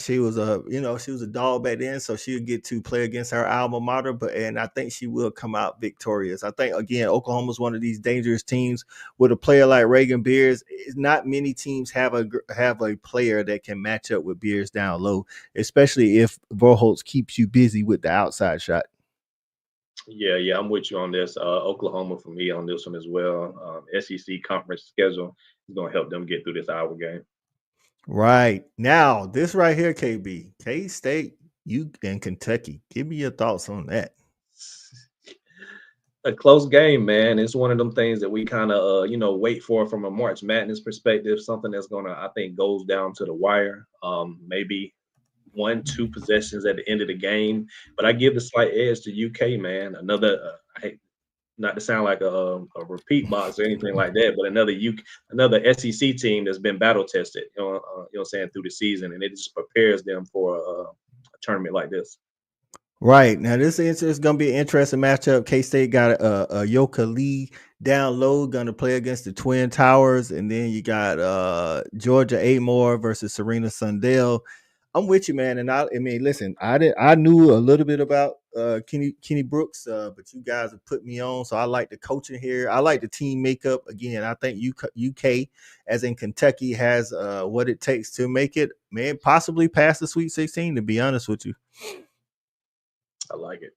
Speaker 1: She was a dog back then, so she'll get to play against her alma mater. And I think she will come out victorious. I think again, Oklahoma's one of these dangerous teams with a player like Reagan Beers. Not many teams have a player that can match up with Beers down low, especially if Verholtz keeps you busy with the outside shot.
Speaker 2: Yeah, I'm with you on this. Oklahoma for me on this one as well. SEC conference schedule is going to help them get through this Iowa game.
Speaker 1: Right. Now, this right here, KB, K-State, you and Kentucky. Give me your thoughts on that.
Speaker 2: A close game, man. It's one of them things that we kind of, wait for from a March Madness perspective. Something that's gonna, I think, goes down to the wire. Maybe one, two possessions at the end of the game. But I give the slight edge to UK, man. Another, I hate not to sound like a repeat box or anything like that, but another SEC team that's been battle tested. What I'm saying, through the season, and it just prepares them for a tournament like this.
Speaker 1: Right. Now, this is going to be an interesting matchup. K-State got a Yoka Lee down low, going to play against the Twin Towers. And then you got Georgia Amore versus Serena Sundell. I'm with you, man. And I mean, listen, I knew a little bit about Kenny Brooks, but you guys have put me on. So I like the coaching here. I like the team makeup. Again, I think UK, as in Kentucky, has what it takes to make it, man, possibly past the Sweet 16, to be honest with you.
Speaker 2: I like it.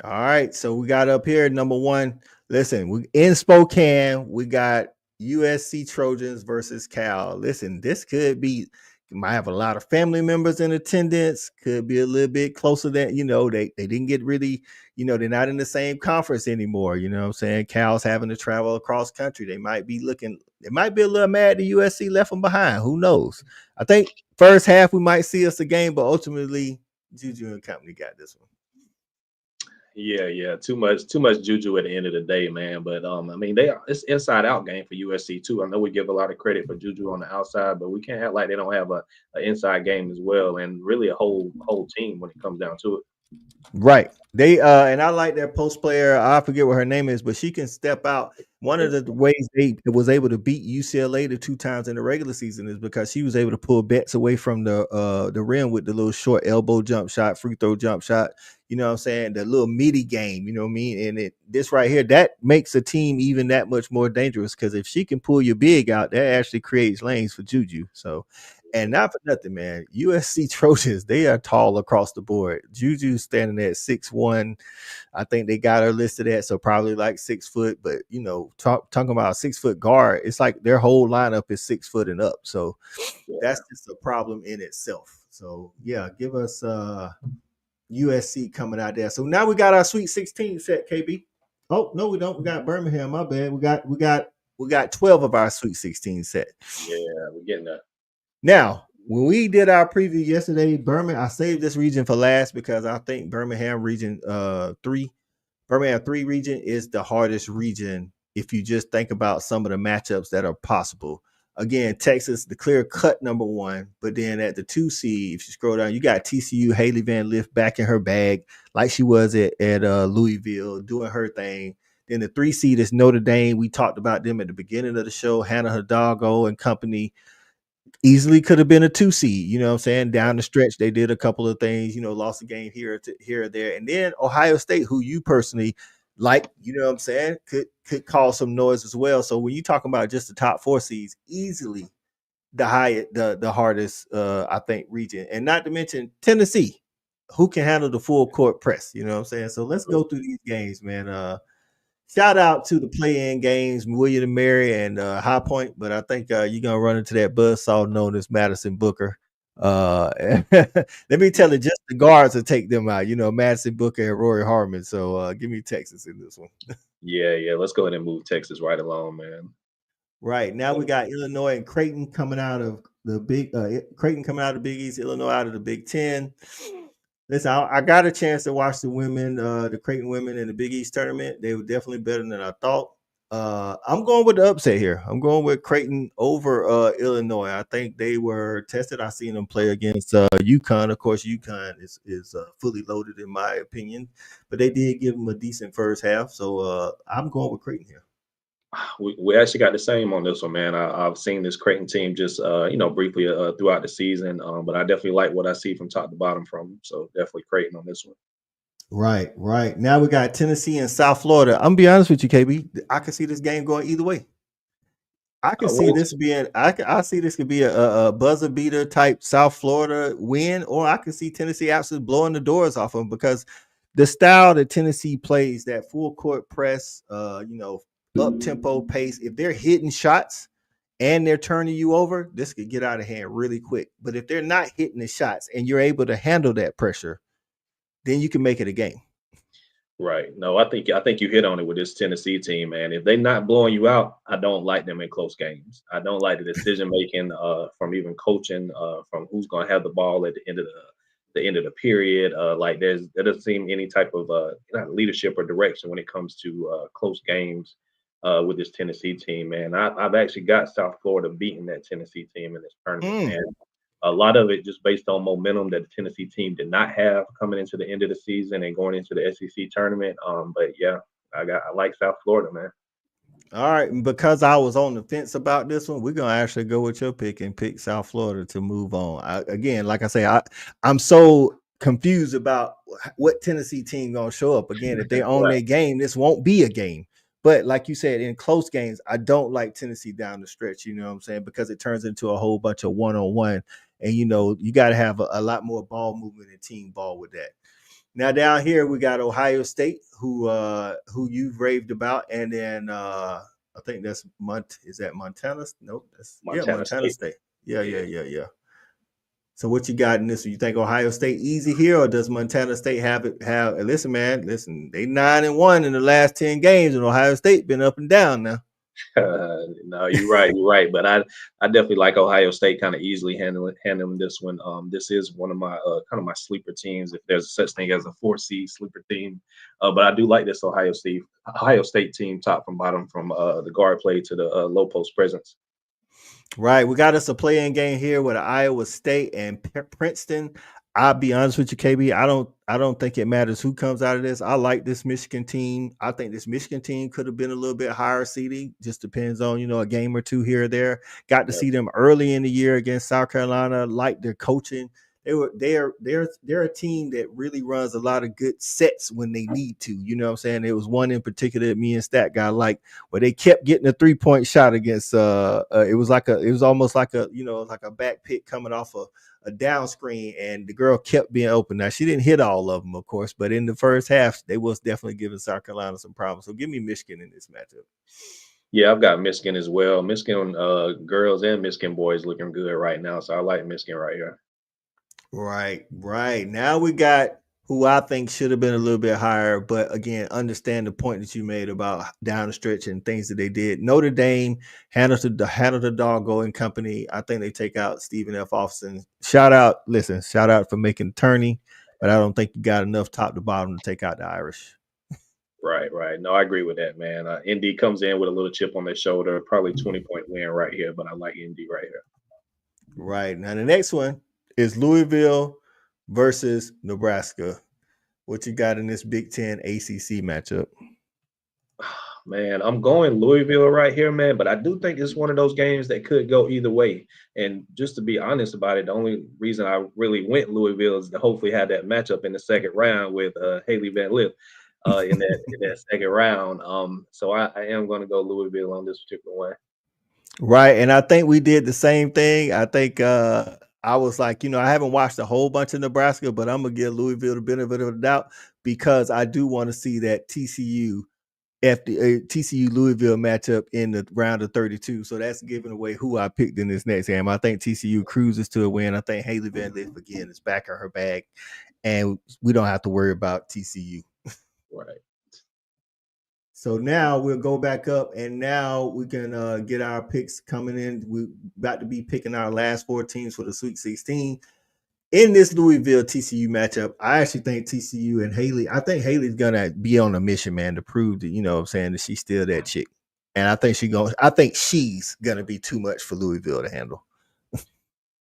Speaker 1: All right, so we got up here number one. Listen, we in Spokane. We got USC Trojans versus Cal. Listen, this could be. You might have a lot of family members in attendance. Could be a little bit closer than they didn't get really. They're not in the same conference anymore. You know what I'm saying? Cal's having to travel across country. They might be looking. They might be a little mad that USC left them behind. Who knows? I think first half we might see us a game, but ultimately Juju and company got this one.
Speaker 2: Yeah. Too much juju at the end of the day, man. But I mean, it's inside out game for USC too. I know we give a lot of credit for Juju on the outside, but we can't act like they don't have an inside game as well, and really a whole team when it comes down to it.
Speaker 1: Right. They and I like that post player. I forget what her name is, but she can step out. One of the ways they was able to beat UCLA the 2 times in the regular season is because she was able to pull bets away from the rim with the little short elbow jump shot, free throw jump shot. You know what I'm saying? The little meaty game, you know what I mean? And this right here, that makes a team even that much more dangerous, because if she can pull your big out, that actually creates lanes for Juju. So, and not for nothing, man. USC Trojans, they are tall across the board. Juju standing at 6'1". I think they got her listed at, so probably like 6 foot. But talking about a 6 foot guard, it's like their whole lineup is 6 foot and up. So that's just a problem in itself. So yeah, give us USC coming out there. So now we got our Sweet 16 set, KB. Oh no, we don't. We got Birmingham. My bad. We got 12 of our Sweet 16 set.
Speaker 2: Yeah, we're getting that.
Speaker 1: Now, when we did our preview yesterday, Birmingham, I saved this region for last because I think Birmingham region 3 region is the hardest region if you just think about some of the matchups that are possible. Again, Texas, the clear cut number 1, but then at the 2 seed, if you scroll down, you got TCU, Haley Van Lith back in her bag like she was at Louisville, doing her thing. Then the 3 seed is Notre Dame. We talked about them at the beginning of the show. Hannah Hidalgo and company easily could have been a 2 seed, you know what I'm saying? Down the stretch, they did a couple of things, lost a game here or there. And then Ohio State, who you personally like, you know what I'm saying, could cause some noise as well. So when you talk about just the top 4 seeds, easily the hardest, I think, region. And not to mention Tennessee, who can handle the full court press, you know what I'm saying? So let's go through these games, man. Shout out to the play-in games, William and Mary and High Point, but I think you're gonna run into that buzzsaw known as Madison Booker. Let me tell you, just the guards will take them out. Madison Booker and Rory Harmon. So give me Texas in this one.
Speaker 2: Yeah. Let's go ahead and move Texas right along, man.
Speaker 1: Right now we got Illinois and Creighton coming out of the Big East, Illinois out of the Big Ten. Listen, I got a chance to watch the women, the Creighton women in the Big East tournament. They were definitely better than I thought. I'm going with the upset here. I'm going with Creighton over Illinois. I think they were tested. I seen them play against UConn. Of course, UConn is fully loaded in my opinion, but they did give them a decent first half. So I'm going with Creighton here.
Speaker 2: We actually got the same on this one, man. I've seen this Creighton team just briefly throughout the season, but I definitely like what I see from top to bottom from them. So definitely Creighton on this one.
Speaker 1: Right. Now we got Tennessee and South Florida. I'm gonna be honest with you, KB. I can see this game going either way. I can see this being. I see this could be a buzzer beater type South Florida win, or I can see Tennessee absolutely blowing the doors off them, because the style that Tennessee plays, that full court press, up tempo pace. If they're hitting shots and they're turning you over, this could get out of hand really quick. But if they're not hitting the shots and you're able to handle that pressure, then you can make it a game.
Speaker 2: Right. No, I think you hit on it with this Tennessee team, man. If they not blowing you out, I don't like them in close games. I don't like the decision making from even coaching from who's going to have the ball at the end of the period. Like there doesn't seem any type of not leadership or direction when it comes to close games with this Tennessee team, man. I've actually got South Florida beating that Tennessee team in this tournament,
Speaker 1: Mm.
Speaker 2: man. A lot of it just based on momentum that the Tennessee team did not have coming into the end of the season and going into the SEC tournament. But yeah, I like South Florida, man.
Speaker 1: All right, and because I was on the fence about this one, we're gonna actually go with your pick and pick South Florida to move on. Again, like I say, I'm so confused about what Tennessee team gonna show up. Again, if they own
Speaker 2: Right.
Speaker 1: their game, this won't be a game. But like you said, in close games, I don't like Tennessee down the stretch. You know what I'm saying? Because it turns into a whole bunch of one-on-one, and you got to have a lot more ball movement and team ball with that. Now down here we got Ohio State, who you've raved about, and then I think that's is that Montana? Nope, that's
Speaker 2: Montana
Speaker 1: Montana
Speaker 2: State.
Speaker 1: State. Yeah,
Speaker 2: Yeah.
Speaker 1: yeah, yeah, yeah. So what you got in this one? You think Ohio State easy here, or does Montana State have listen, man, listen, they 9-1 in the last 10 games, and Ohio State been up and down now.
Speaker 2: No, you're right. You're right. But I definitely like Ohio State kind of easily handling this one. This is one of my kind of my sleeper teams, if there's such thing as a 4 seed sleeper team. But I do like this Ohio State team, top from bottom, from the guard play to the low post presence.
Speaker 1: Right. We got us a play-in game here with Iowa State and Princeton. I'll be honest with you, KB. I don't think it matters who comes out of this. I like this Michigan team. I think this Michigan team could have been a little bit higher seeding. Just depends on, a game or two here or there. Got to
Speaker 2: Yeah.
Speaker 1: see them early in the year against South Carolina, like their coaching. They're a team that really runs a lot of good sets when they need to. You know what I'm saying? There was one in particular that me and Stat guy like where they kept getting a 3-point shot against it was almost like like a back pick coming off a down screen, and the girl kept being open. Now she didn't hit all of them, of course, but in the first half they was definitely giving South Carolina some problems. So give me Michigan in this matchup.
Speaker 2: Yeah, I've got Michigan as well. Michigan girls and Michigan boys looking good right now, so I like Michigan right here.
Speaker 1: Right, right. Now we got who I think should have been a little bit higher, but again, understand the point that you made about down the stretch and things that they did. Notre Dame handled the doggo and company. I think they take out Stephen F. Austin. Shout out for making the tourney, but I don't think you got enough top to bottom to take out the Irish.
Speaker 2: Right, right. No, I agree with that, man. Indy comes in with a little chip on their shoulder, probably 20-point win right here, but I like Indy right here.
Speaker 1: Right. Now the next one is Louisville versus Nebraska. What you got in this Big Ten ACC matchup?
Speaker 2: Man, I'm going Louisville right here, man, but I do think it's one of those games that could go either way. And just to be honest about it, the only reason I really went Louisville is to hopefully have that matchup in the second round with Haley Van Lith in that second round. So I am going to go Louisville on this particular one.
Speaker 1: Right. And I think we did the same thing. I think I was like, I haven't watched a whole bunch of Nebraska, but I'm gonna give Louisville the benefit of the doubt because I do want to see that TCU Louisville matchup in the round of 32. So that's giving away who I picked in this next game. I think TCU cruises to a win. I think Haley Van Lith again is back in her bag, and we don't have to worry about TCU.
Speaker 2: Right.
Speaker 1: So now we'll go back up, and now we can get our picks coming in. We're about to be picking our last 4 teams for the Sweet 16. In this Louisville TCU matchup, I actually think TCU and I think Haley's gonna be on a mission, man, to prove that, what I'm saying, that she's still that chick. And I think she's gonna be too much for Louisville to handle.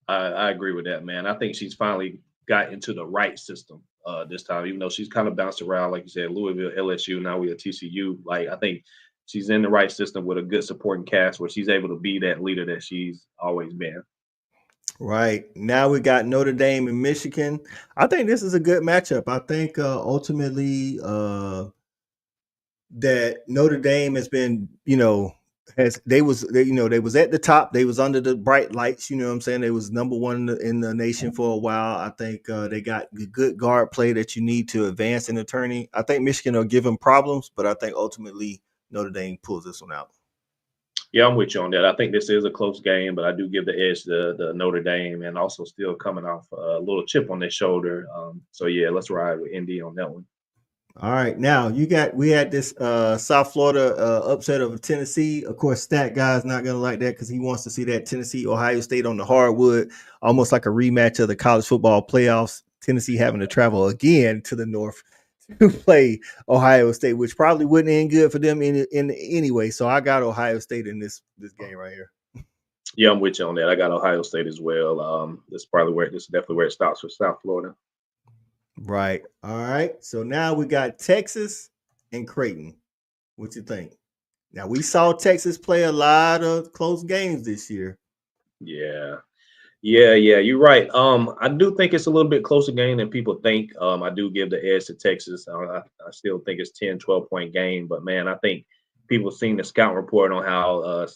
Speaker 2: I agree with that, man. I think she's finally got into the right system this time, even though she's kind of bounced around, like you said, Louisville, LSU, now we at TCU. Like, I think she's in the right system with a good supporting cast where she's able to be that leader that she's always been.
Speaker 1: Right. Now we got Notre Dame and Michigan. I think this is a good matchup. I think ultimately that Notre Dame has been, they was at the top. They was under the bright lights. You know what I'm saying? They was number one in the nation for a while. I think they got good guard play that you need to advance in the tourney. I think Michigan will give them problems, but I think ultimately Notre Dame pulls this one out.
Speaker 2: Yeah, I'm with you on that. I think this is a close game, but I do give the edge to the Notre Dame, and also still coming off a little chip on their shoulder. So yeah, let's ride with Indy on that one.
Speaker 1: All right, now we had this South Florida upset of Tennessee. Of course, Stat Guy's not gonna like that because he wants to see that Tennessee Ohio State on the hardwood, almost like a rematch of the college football playoffs. Tennessee having to travel again to the north to play Ohio State, which probably wouldn't end good for them in anyway. So I got Ohio State in this game right here.
Speaker 2: Yeah, I'm with you on that. I got Ohio State as well. This is definitely where it stops for South Florida.
Speaker 1: Right. All right. So now we got Texas and Creighton. What you think? Now we saw Texas play a lot of close games this year.
Speaker 2: Yeah. Yeah, you're right. I do think it's a little bit closer game than people think. I do give the edge to Texas. I still think it's 10, 12-point game, but man, I think people seen the scout report on how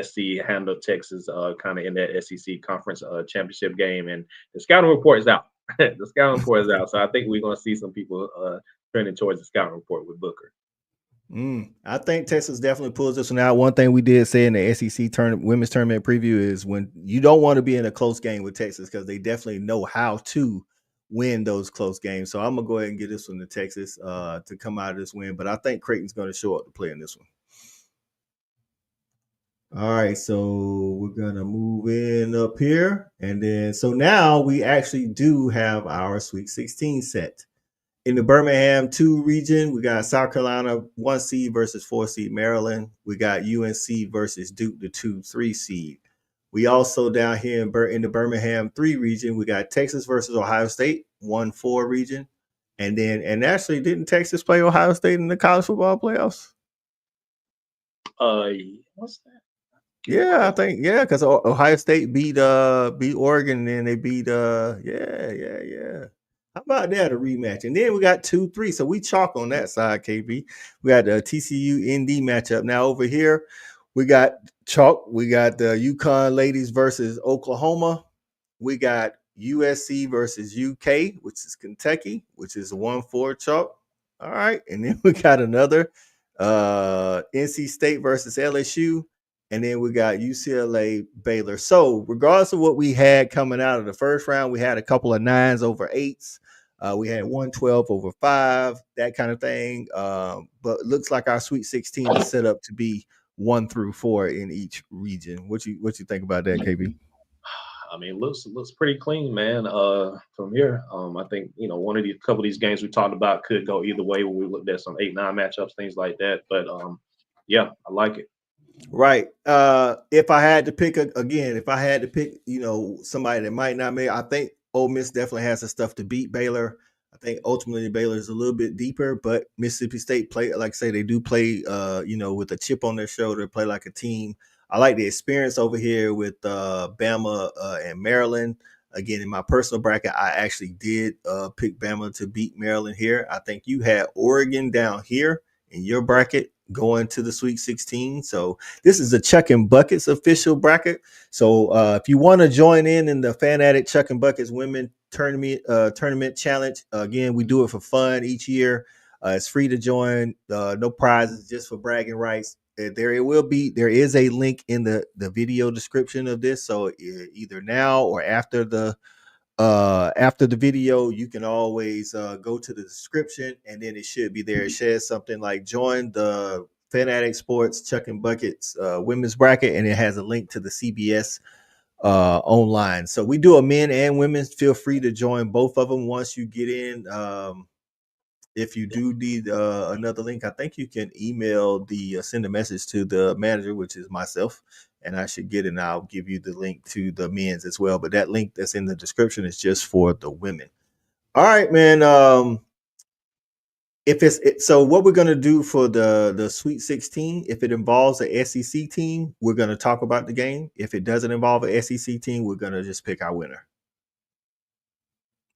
Speaker 2: SC handled Texas kind of in that SEC conference championship game, and the scouting report is out. The scouting report is out, so I think we're going to see some people trending towards the scouting report with Booker.
Speaker 1: I think Texas definitely pulls this one out. One thing we did say in the SEC women's tournament preview is when you don't want to be in a close game with Texas because they definitely know how to win those close games. So I'm gonna go ahead and get this one to Texas to come out of this win. But I think Creighton's going to show up to play in this one. All right, so we're gonna move in up here, and then so now we actually do have our Sweet 16 set. In the Birmingham 2 region, we got South Carolina 1 seed versus 4 seed Maryland. We got UNC versus Duke, the 2-3 seed. We also down here in the Birmingham 3 region, we got Texas versus Ohio State, 1-4 region. And actually, didn't Texas play Ohio State in the college football playoffs?
Speaker 2: What's that?
Speaker 1: Yeah, I think because Ohio State beat Oregon and they beat yeah. How about that, a rematch? And then we got 2-3. So we chalk on that side, KB. We got the TCU ND matchup. Now over here, we got chalk. We got the UConn ladies versus Oklahoma. We got USC versus UK, which is Kentucky, which is a 1-4 chalk. All right. And then we got another NC State versus LSU. And then we got UCLA Baylor. So regardless of what we had coming out of the first round, we had a couple of 9s over 8s. We had 112 over 5, that kind of thing. But it looks like our Sweet 16 is set up to be 1 through 4 in each region. What you think about that, KB?
Speaker 2: I mean, looks pretty clean, man. From here, I think one of these couple of these games we talked about could go either way when we looked at some 8-9 matchups, things like that. But yeah, I like it.
Speaker 1: Right. If I had to pick somebody that might not make, I think Ole Miss definitely has the stuff to beat Baylor. I think ultimately Baylor is a little bit deeper, but Mississippi State play, like I say, they do play, with a chip on their shoulder, play like a team. I like the experience over here with Bama and Maryland. Again, in my personal bracket, I actually did pick Bama to beat Maryland here. I think you had Oregon down here in your bracket going to the Sweet 16. So this is a Chuckin Buckets official bracket. So if you want to join in the Fanatic Chuckin Buckets Women Tournament Challenge, again, we do it for fun each year. It's free to join. No prizes, just for bragging rights. There is a link in the video description of this. So either now or after the video, you can always go to the description and then it should be there. It says something like join the Fanatic Sports Chuckin Buckets women's bracket, and it has a link to the CBS online. So we do a men and women's. Feel free to join both of them once you get in. If you do need another link, I think you can send a message to the manager, which is myself, and I should get it. And I'll give you the link to the men's as well. But that link that's in the description is just for the women. All right, man. So what we're gonna do for the Sweet 16, if it involves a SEC team, we're gonna talk about the game. If it doesn't involve a SEC team, we're gonna just pick our winner.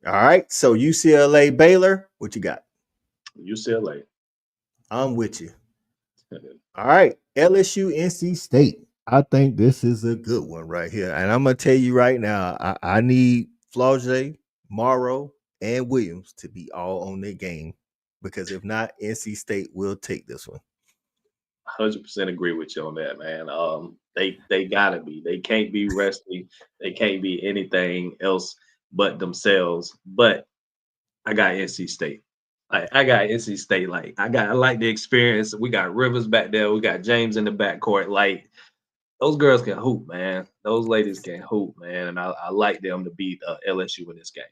Speaker 1: All right. So UCLA Baylor, what you got?
Speaker 2: UCLA.
Speaker 1: I'm with you. All right. LSU NC State. I think this is a good one right here. And I'm going to tell you right now, I need Flaugier, Morrow, and Williams to be all on their game, because if not, NC State will take this one.
Speaker 2: 100% agree with you on that, man. They gotta be. They can't be resting. They can't be anything else but themselves. But I got NC State. I got NC State. Like I like the experience. We got Rivers back there. We got James in the backcourt. Like those girls can hoop, man. Those ladies can hoop, man. And I like them to beat LSU in this game.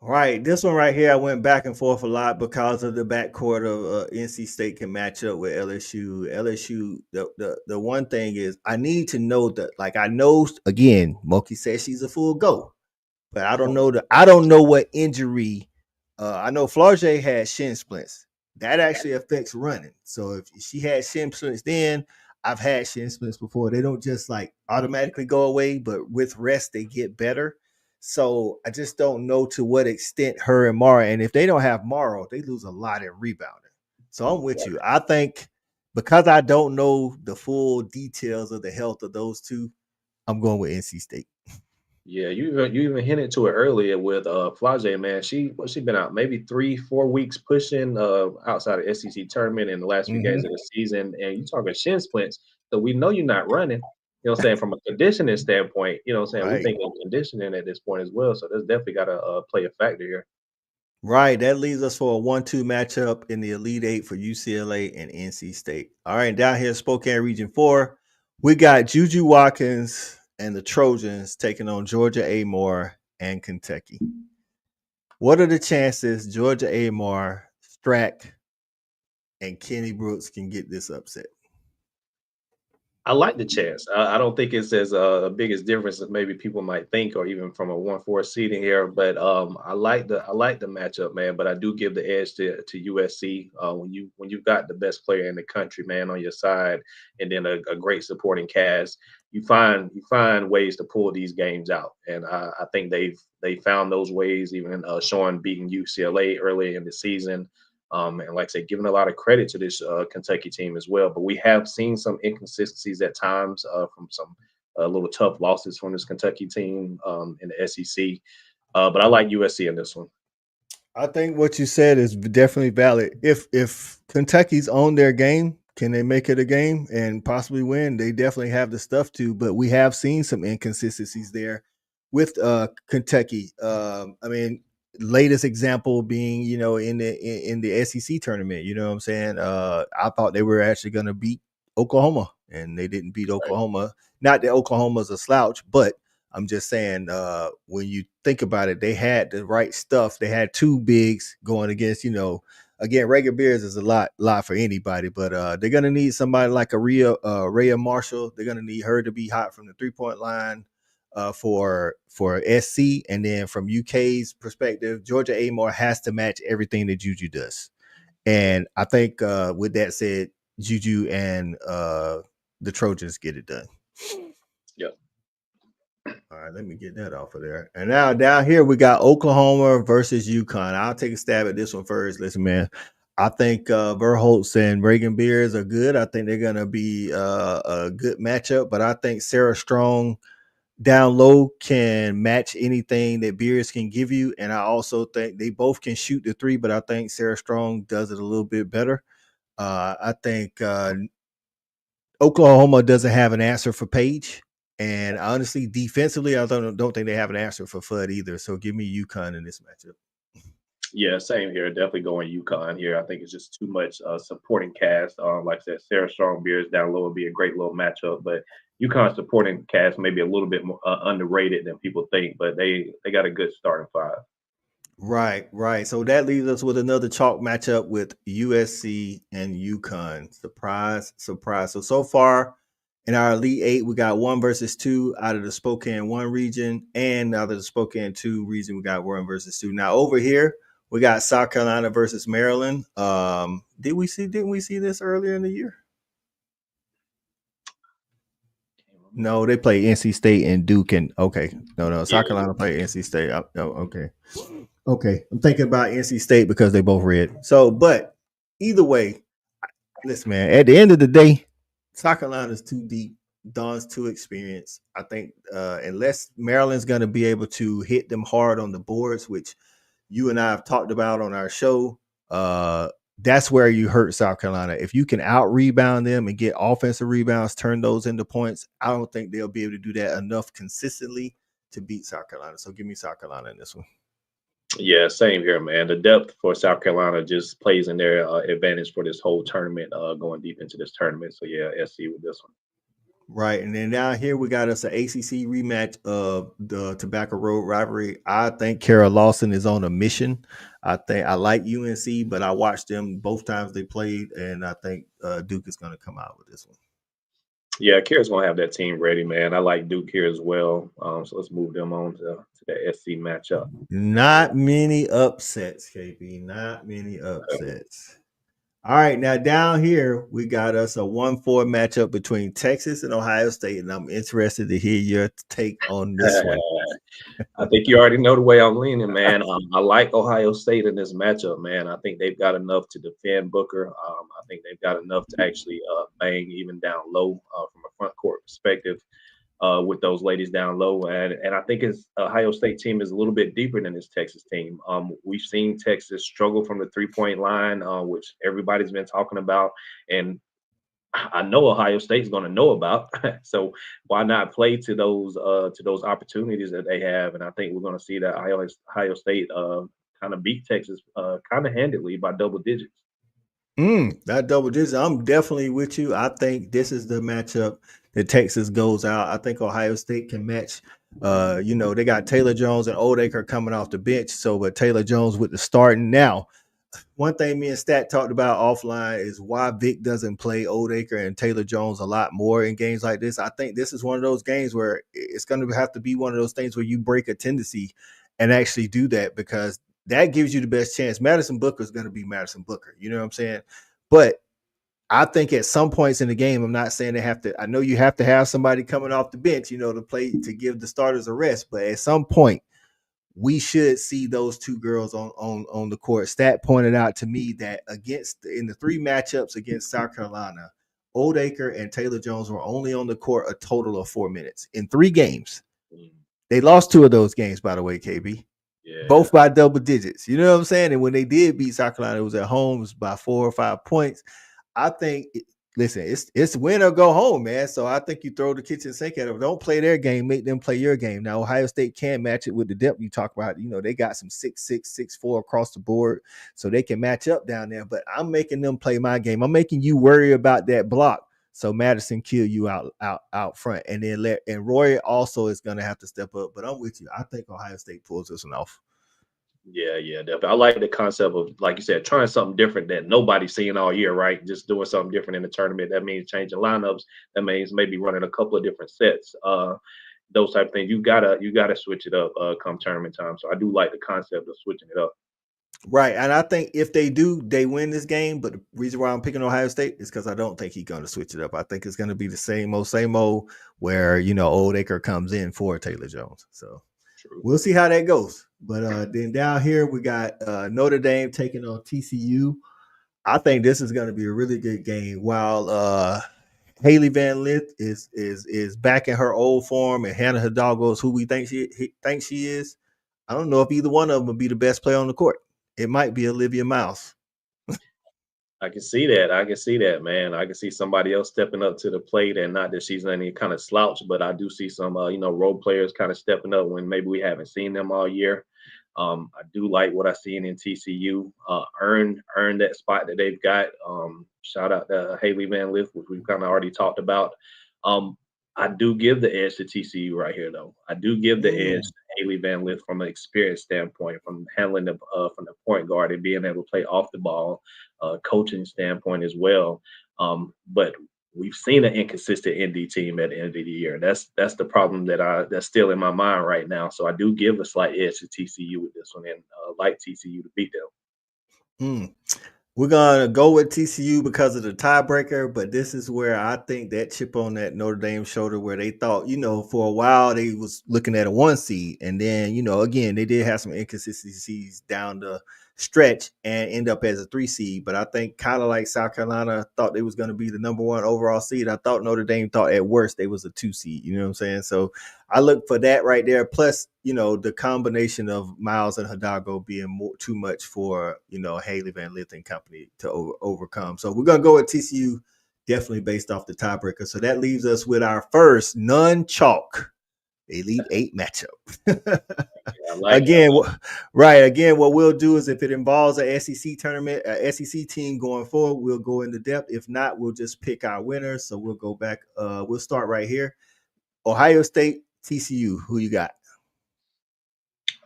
Speaker 1: Right, this one right here, I went back and forth a lot because of the backcourt of NC State can match up with LSU. LSU, the one thing is, I need to know that, like, I know again, Moki says she's a full go, but I don't know what injury. I know Flau'jae had shin splints. That actually affects running. So if she had shin splints, then I've had shin splints before. They don't just like automatically go away, but with rest they get better. So I just don't know to what extent her and Mara, and if they don't have Mara, they lose a lot in rebounding. So I'm with you. I think because I don't know the full details of the health of those two, I'm going with NC State.
Speaker 2: Yeah, you even hinted to it earlier with Flau'jae, man. She been out maybe 3-4 weeks pushing outside of SEC tournament in the last few games of the season, and you talking shin splints. So we know you're not running. You know what I'm saying? From a conditioning standpoint, you know what I'm saying? We
Speaker 1: Right.
Speaker 2: think of conditioning at this point as well. So that's definitely got to play a factor here.
Speaker 1: Right. That leaves us for a 1-2 matchup in the Elite Eight for UCLA and NC State. All right. Down here, Spokane Region 4, we got Juju Watkins and the Trojans taking on Georgia Amore and Kentucky. What are the chances Georgia Amore, Strack, and Kenny Brooks can get this upset?
Speaker 2: I like the chance. I don't think it's as big as difference as maybe people might think, or even from a 1-4 seeding here. But I like the matchup, man. But I do give the edge to USC when you've got the best player in the country, man, on your side, and then a great supporting cast. You find ways to pull these games out, and I think they found those ways, even showing beating UCLA early in the season. And like I said, giving a lot of credit to this Kentucky team as well. But we have seen some inconsistencies at times from some little tough losses from this Kentucky team in the SEC. But I like USC in this one.
Speaker 1: I think what you said is definitely valid. If Kentucky's on their game, can they make it a game and possibly win? They definitely have the stuff to, but we have seen some inconsistencies there with Kentucky. I mean, latest example being, in the SEC tournament, you know what I'm saying? I thought they were actually going to beat Oklahoma, and they didn't beat Oklahoma. Not that Oklahoma's a slouch, but I'm just saying, when you think about it, they had the right stuff. They had two bigs going against, again, regular Bears is a lot for anybody, but they're gonna need somebody like Rhea Marshall. They're gonna need her to be hot from the 3-point line for SC, and then from UK's perspective, Georgia Amore has to match everything that Juju does. And I think with that said, Juju and the Trojans get it done.
Speaker 2: Yep.
Speaker 1: All right, let me get that off of there. And now down here we got Oklahoma versus UConn. I'll take a stab at this one first. Listen, man, I think Verholtz and Reagan Beers are good. I think they're gonna be a good matchup. But I think Sarah Strong down low can match anything that Beers can give you. And I also think they both can shoot the three, but I think Sarah Strong does it a little bit better. I think Oklahoma doesn't have an answer for Page. And honestly, defensively, I don't think they have an answer for Fudd either. So give me UConn in this matchup.
Speaker 2: Yeah, same here. Definitely going UConn here. I think it's just too much supporting cast. Like I said, Sarah Strong Beers down low would be a great little matchup. But UConn supporting cast maybe a little bit more underrated than people think. But they got a good starting five.
Speaker 1: Right. So that leaves us with another chalk matchup with USC and UConn. Surprise. So far in our Elite Eight, we got 1 versus 2 out of the Spokane 1 region, and out of the Spokane 2 region, we got 1 versus 2. Now over here, we got South Carolina versus Maryland. Didn't we see this earlier in the year? No, they play NC State and Duke, and okay. No, South Carolina play NC State. Oh, okay. Okay, I'm thinking about NC State because they both red. So, but either way, listen, man, at the end of the day, South Carolina's too deep. Dawn's too experienced. I think unless Maryland's going to be able to hit them hard on the boards, which you and I have talked about on our show, that's where you hurt South Carolina. If you can out rebound them and get offensive rebounds, turn those into points, I don't think they'll be able to do that enough consistently to beat South Carolina. So give me South Carolina in this one.
Speaker 2: Yeah, same here, man. The depth for South Carolina just plays in their advantage for this whole tournament, going deep into this tournament. So yeah, SC with this one.
Speaker 1: Right, and then down here we got us an ACC rematch of the Tobacco Road rivalry. I think Kara Lawson is on a mission. I think I like UNC, but I watched them both times they played, and I think Duke is going to come out with this one.
Speaker 2: Yeah, Kira's gonna have that team ready, man. I like Duke here as well. So let's move them on to the SC matchup.
Speaker 1: Not many upsets, KP. Not many upsets. All right, now down here we got us a 1-4 matchup between Texas and Ohio State, and I'm interested to hear your take on this one.
Speaker 2: I think you already know the way I'm leaning, man. I like Ohio State in this matchup, man. I think they've got enough to defend Booker. I think they've got enough to actually bang even down low from a front court perspective with those ladies down low. And I think his Ohio State team is a little bit deeper than his Texas team. We've seen Texas struggle from the 3-point line, which everybody's been talking about. And I know Ohio State's going to know about, so why not play to those opportunities that they have? And I think we're going to see that Ohio State kind of beat Texas kind of handily by double digits.
Speaker 1: That double digits. I'm definitely with you. I think this is the matchup that Texas goes out. I think Ohio State can match. They got Taylor Jones and Oldacre coming off the bench. So, but Taylor Jones with the starting now. One thing me and Stat talked about offline is why Vic doesn't play Oldacre and Taylor Jones a lot more in games like this. I think this is one of those games where it's going to have to be one of those things where you break a tendency and actually do that, because that gives you the best chance. Madison Booker is going to be Madison Booker. You know what I'm saying? But I think at some points in the game, I'm not saying they have to. I know you have to have somebody coming off the bench, to play to give the starters a rest. But at some point, we should see those two girls on the court. Stat pointed out to me that in the 3 matchups against South Carolina, Oldacre and Taylor Jones were only on the court a total of 4 minutes in 3 games. They lost 2 of those games, by the way, KB. Yeah. Both by double digits. You know what I'm saying? And when they did beat South Carolina, it was at home, it was by 4 or 5 points. I think it's win or go home, man. So I think you throw the kitchen sink at them. Don't play their game, make them play your game. Now, Ohio State can match it with the depth you talk about. They got some 6'6", 6'4" across the board, so they can match up down there. But I'm making them play my game. I'm making you worry about that block, so Madison kill you out front. And then Roy also is going to have to step up. But I'm with you. I think Ohio State pulls this one off.
Speaker 2: Yeah, definitely. I like the concept of, like you said, trying something different that nobody's seen all year, right? Just doing something different in the tournament. That means changing lineups. That means maybe running a couple of different sets. Those type of things. You gotta switch it up come tournament time. So I do like the concept of switching it up.
Speaker 1: Right, and I think if they do, they win this game. But the reason why I'm picking Ohio State is because I don't think he's going to switch it up. I think it's going to be the same old, where Oldacre comes in for Taylor Jones. So we'll see how that goes. But then down here we got Notre Dame taking on TCU. I think this is going to be a really good game. While Haley Van Lith is back in her old form, and Hannah Hidalgo is who we think she is. I don't know if either one of them will be the best player on the court. It might be Olivia Mouse.
Speaker 2: I can see that, man. I can see somebody else stepping up to the plate, and not that she's any kind of slouch, but I do see some, role players kind of stepping up when maybe we haven't seen them all year. I do like what I seen in TCU. Earn that spot that they've got. Shout out to Haley Van Lith, which we've kind of already talked about. I do give the edge to TCU right here, though. I do give the edge to Haley Van Lith from an experience standpoint, from handling from the point guard and being able to play off the ball, coaching standpoint as well. But we've seen an inconsistent ND team at the end of the year. That's the problem that's still in my mind right now. So I do give a slight edge to TCU with this one, and like TCU to beat them.
Speaker 1: We're going to go with TCU because of the tiebreaker, but this is where I think that chip on that Notre Dame shoulder, where they thought, for a while they was looking at a 1 seed, and then, again, they did have some inconsistencies down the stretch and end up as a 3 seed. But I think kind of like South Carolina thought they was going to be the number 1 overall seed, I thought Notre Dame thought at worst they was a 2 seed. You know what I'm saying? So I look for that right there. Plus, the combination of Miles and Hidalgo being too much for, Haley Van Lith and company to overcome. So we're going to go with TCU, definitely based off the tiebreaker. So that leaves us with our first non-chalk Elite Eight matchup.
Speaker 2: I like
Speaker 1: Again,
Speaker 2: it.
Speaker 1: right. Again, what we'll do is if it involves a SEC tournament, a SEC team going forward, we'll go into depth. If not, we'll just pick our winners. So we'll go back. We'll start right here. Ohio State, TCU. Who you got?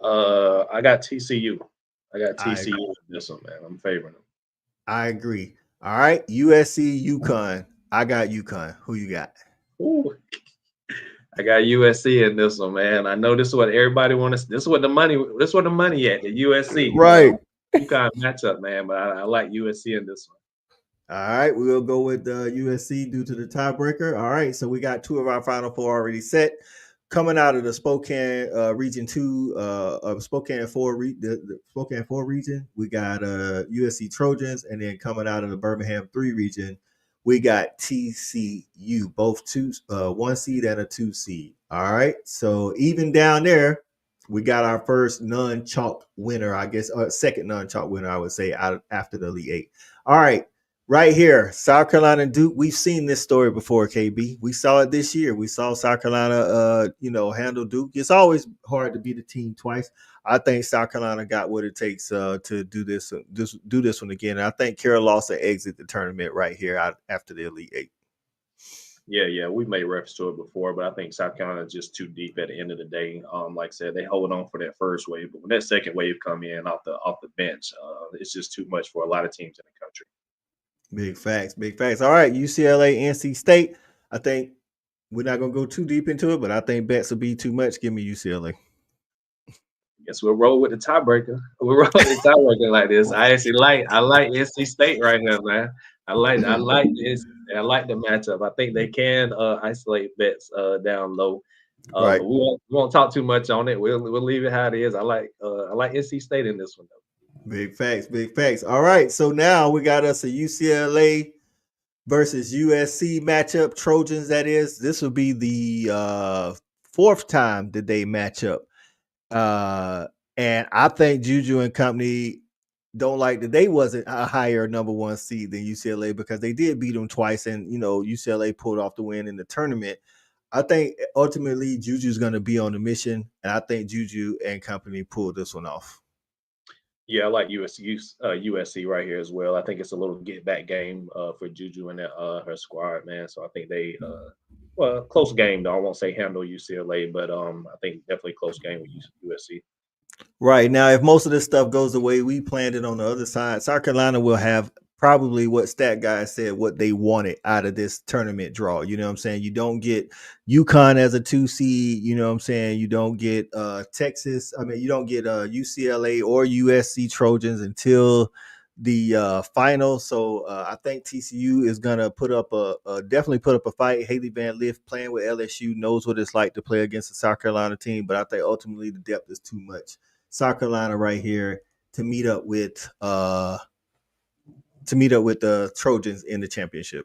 Speaker 2: I got TCU. I got
Speaker 1: I
Speaker 2: TCU in this one, man. I'm favoring them.
Speaker 1: I agree. All right, USC, UConn. I got UConn. Who you got?
Speaker 2: Ooh, I got USC in this one, man. I know this is what everybody wants. This is what the money. This is what the money at the USC.
Speaker 1: Right.
Speaker 2: UConn matchup, man. But I like USC in this one.
Speaker 1: All right, we'll go with USC due to the tiebreaker. All right, so we got two of our final four already set. Coming out of the Spokane region 2 of Spokane 4 the Spokane 4 region, we got USC Trojans, and then coming out of the Birmingham 3 region, we got TCU, both two 1 seed and a 2 seed. All right, so even down there, we got our first non-chalk winner, I guess, or second non-chalk winner, I would say, out after the Elite Eight. All right. Right here, South Carolina Duke. We've seen this story before, KB. We saw it this year. We saw South Carolina, handle Duke. It's always hard to beat a team twice. I think South Carolina got what it takes to do this one again. And I think Carol Lawson exit the tournament right here after the Elite Eight.
Speaker 2: Yeah, we made reference to it before, but I think South Carolina is just too deep at the end of the day. Like I said, they hold on for that first wave, but when that second wave come in off the bench, it's just too much for a lot of teams in the country.
Speaker 1: Big facts, big facts. All right, UCLA, NC State. I think we're not going to go too deep into it, but I think bets will be too much. Give me UCLA.
Speaker 2: Guess we'll roll with the tiebreaker. We'll roll with the tiebreaker like this. I like NC State right here, man. I like this. I like the matchup. I think they can isolate bets down low.
Speaker 1: Right.
Speaker 2: But we won't talk too much on it. We'll leave it how it is. I like NC State in this one though.
Speaker 1: Big facts, big facts. All right, so now we got us a UCLA versus USC matchup. Trojans, that is. This will be the fourth time that they match up. And I think Juju and company don't like that they wasn't a higher number 1 seed than UCLA because they did beat them twice, and UCLA pulled off the win in the tournament. I think ultimately Juju's going to be on the mission, and I think Juju and company pulled this one off.
Speaker 2: Yeah, I like USC right here as well. I think it's a little get back game for Juju and her squad, man. So I think they close game though. I won't say handle UCLA, but I think definitely close game with USC.
Speaker 1: Right now, if most of this stuff goes the way we planned it on the other side, South Carolina will have probably what stat guys said what they wanted out of this tournament draw. You know what I'm saying? You don't get UConn as a 2 seed. You know what I'm saying? You don't get Texas. I mean, you don't get UCLA or USC Trojans until the final. So I think TCU is gonna definitely put up a fight. Haley Van Lith playing with LSU knows what it's like to play against the South Carolina team, but I think ultimately the depth is too much. South Carolina right here to meet up with the Trojans in the championship.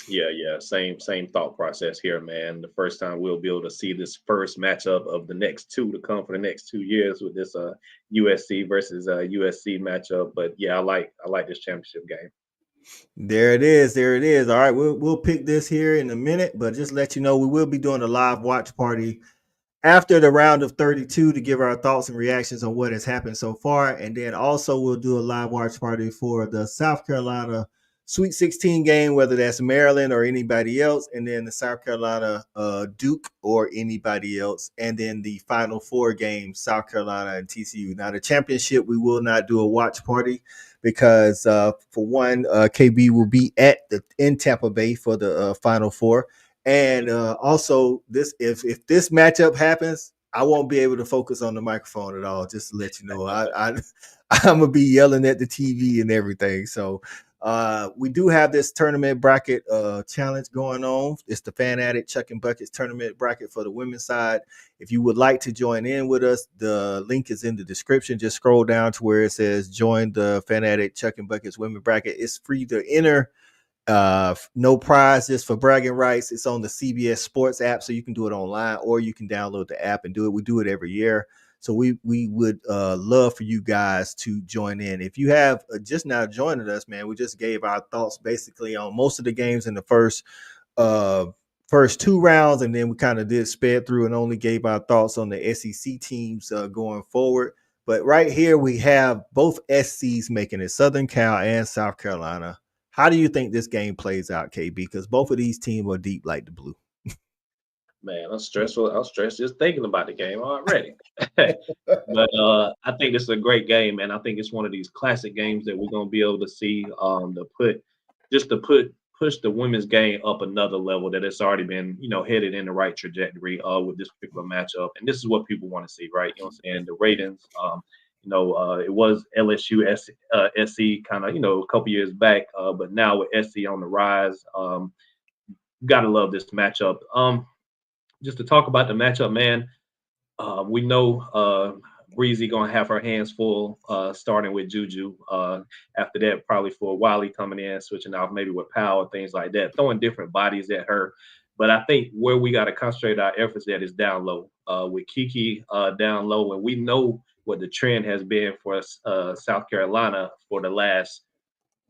Speaker 2: Yeah. Same thought process here, man. The first time we'll be able to see this first matchup of the next two to come for the next 2 years with this USC versus USC matchup. But yeah, I like this championship game.
Speaker 1: There it is. All right, we'll pick this here in a minute, but just let you know we will be doing a live watch party after the round of 32 to give our thoughts and reactions on what has happened so far. And then also we'll do a live watch party for the South Carolina Sweet 16 game, whether that's Maryland or anybody else, and then the South Carolina Duke or anybody else, and then the Final Four games, South Carolina and TCU. Now, the championship, we will not do a watch party because, for one, KB will be in Tampa Bay for the Final Four. And also, if this matchup happens, I won't be able to focus on the microphone at all. Just to let you know, I'm gonna be yelling at the TV and everything. So we do have this tournament bracket challenge going on. It's the Fan Addict Chuckin Buckets tournament bracket for the women's side. If you would like to join in with us, the link is in the description. Just scroll down to where it says join the Fan Addict Chuckin Buckets women bracket. It's free to enter. No prize, just for bragging rights. It's on the CBS Sports app, so you can do it online or you can download the app and do it. We do it every year. So we would love for you guys to join in. If you have just now joining us, man, we just gave our thoughts basically on most of the games in the first first 2 rounds, and then we kind of did sped through and only gave our thoughts on the SEC teams going forward. But right here we have both SCs making it, Southern Cal and South Carolina. How do you think this game plays out, KB? Because both of these teams are deep like the blue.
Speaker 2: Man, I'm stressful. I'm stressed just thinking about the game already. But I think this is a great game, and I think it's one of these classic games that we're gonna be able to see to push the women's game up another level that it's already been, headed in the right trajectory with this particular matchup. And this is what people want to see, right? You know what I'm saying? The ratings, it was LSU SC kind of, a couple years back, but now with SC on the rise, gotta love this matchup. Just to talk about the matchup, man, we know Breezy gonna have her hands full, starting with Juju. After that, probably for Wiley coming in, switching off maybe with Powell, things like that, throwing different bodies at her. But I think where we got to concentrate our efforts at is down low. With Kiki down low, and we know what the trend has been for South Carolina for the last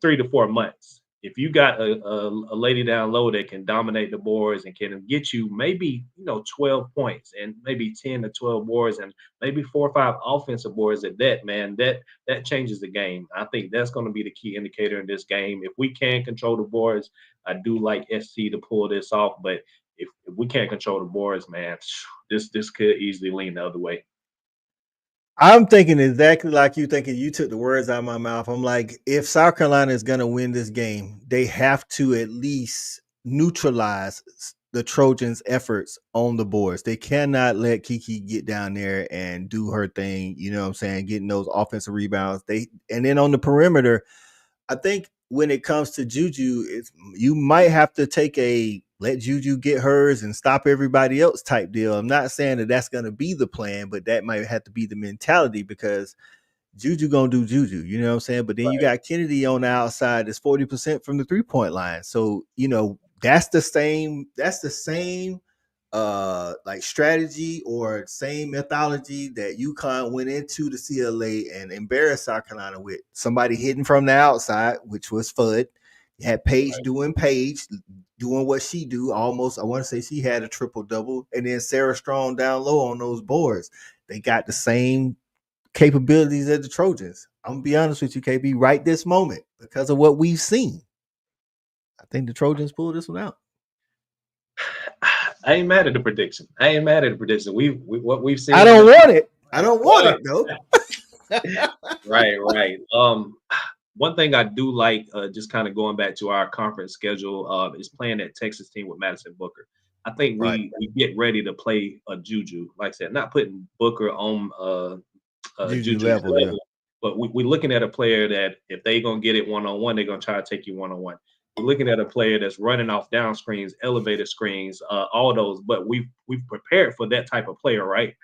Speaker 2: 3 to 4 months. If you got a lady down low that can dominate the boards and can get you maybe 12 points and maybe 10 to 12 boards and maybe 4 or 5 offensive boards at that, man, that changes the game. I think that's going to be the key indicator in this game. If we can control the boards, I do like SC to pull this off, but if we can't control the boards, man, this could easily lean the other way.
Speaker 1: I'm thinking exactly like you thinking. You took the words out of my mouth. I'm like, if South Carolina is going to win this game, they have to at least neutralize the Trojans' efforts on the boards. They cannot let Kiki get down there and do her thing. You know what I'm saying? Getting those offensive rebounds. And then on the perimeter, I think when it comes to Juju, you might have to let Juju get hers and stop everybody else type deal. I'm not saying that that's going to be the plan, but that might have to be the mentality because Juju going to do Juju, you know what I'm saying? But then you got Kennedy on the outside that's 40% from the 3-point line. So, that's the same like strategy or same methodology that UConn went into the CLA and embarrassed South Carolina with. Somebody hidden from the outside, which was Fudd. You had Paige doing what she do. Almost, I want to say she had a triple-double. And then Sarah Strong down low on those boards. They got the same capabilities as the Trojans. I'm going to be honest with you, KB, right this moment, because of what we've seen. I think the Trojans pulled this one out.
Speaker 2: I ain't mad at the prediction. What we've seen.
Speaker 1: I don't want it. I don't want it though.
Speaker 2: Right. One thing I do like, just kind of going back to our conference schedule, is playing that Texas team with Madison Booker. I think we get ready to play a Juju. Like I said, not putting Booker on Juju level, yeah. But we're looking at a player that if they're gonna get it one-on-one, they're gonna try to take you one-on-one. We're looking at a player that's running off down screens, elevated screens, all those. But we've prepared for that type of player, right?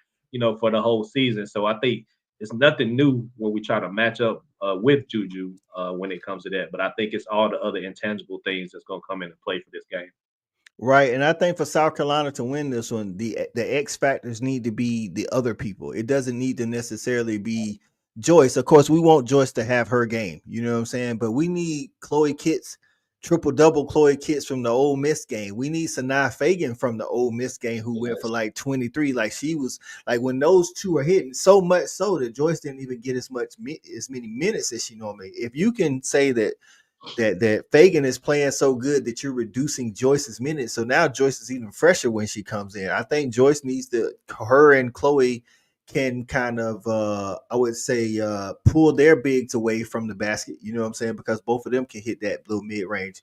Speaker 2: For the whole season. So I think it's nothing new when we try to match up with Juju when it comes to that. But I think it's all the other intangible things that's going to come into play for this game.
Speaker 1: Right, and I think for South Carolina to win this one, the X factors need to be the other people. It doesn't need to necessarily be Joyce. Of course, we want Joyce to have her game. You know what I'm saying? But we need Chloe Kitts. Triple-double Chloe Kitts from the Ole Miss game. We need Sanaa Fagan from the Ole Miss game who went for like 23. Like she was like when those two are hitting, so much so that Joyce didn't even get as many minutes as she normally. If you can say that Fagan is playing so good that you're reducing Joyce's minutes, so now Joyce is even fresher when she comes in. I think Joyce needs her and Chloe can kind of I would say pull their bigs away from the basket, you know what I'm saying? Because both of them can hit that little mid-range.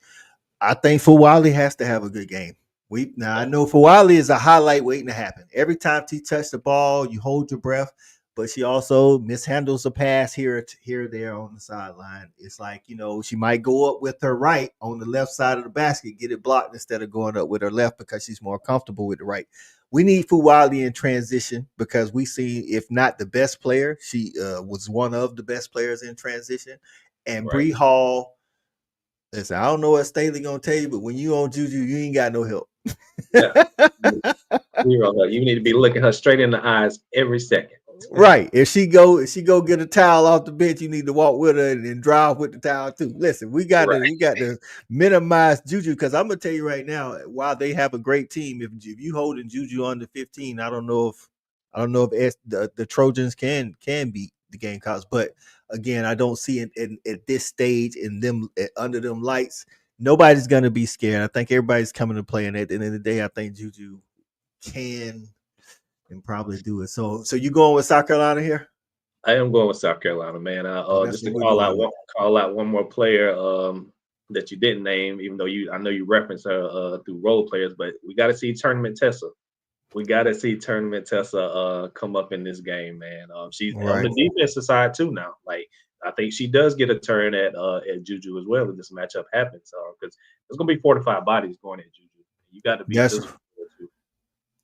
Speaker 1: I think Fawali has to have a good game. I know Fawali is a highlight waiting to happen. Every time she touches the ball, you hold your breath, but she also mishandles a pass here or there on the sideline. It's like, she might go up with her right on the left side of the basket, get it blocked instead of going up with her left because she's more comfortable with the right. We need Fawali in transition because we see, if not the best player, she was one of the best players in transition. And Bree Hall, listen, I don't know what Staley gonna tell you, but when you on Juju, you ain't got no help.
Speaker 2: Yeah. You need to be looking her straight in the eyes every second.
Speaker 1: Right. If she go get a towel off the bench, you need to walk with her and drive with the towel too. Listen, we got
Speaker 2: Right.
Speaker 1: to minimize Juju, because I'm gonna tell you right now, while they have a great team, if you holding Juju under 15, I don't know if the Trojans can beat the Gamecocks. But again, I don't see it at this stage in them under them lights. Nobody's gonna be scared. I think everybody's coming to play, and at the end of the day, I think Juju can and probably do it. So you going with South Carolina here?
Speaker 2: I am going with South Carolina, man.
Speaker 1: Oh, that's
Speaker 2: Just to
Speaker 1: what we're going with.
Speaker 2: call out one more player that you didn't name, even though I know you referenced her through role players, but we got to see Tournament Tessa. We got to see Tournament Tessa come up in this game, man. She's on the
Speaker 1: Right.
Speaker 2: defensive side too now. Like I think she does get a turn at Juju as well if this matchup happens, because there's gonna be 4 to 5 bodies going at Juju. You got to beat
Speaker 1: That's
Speaker 2: this one too.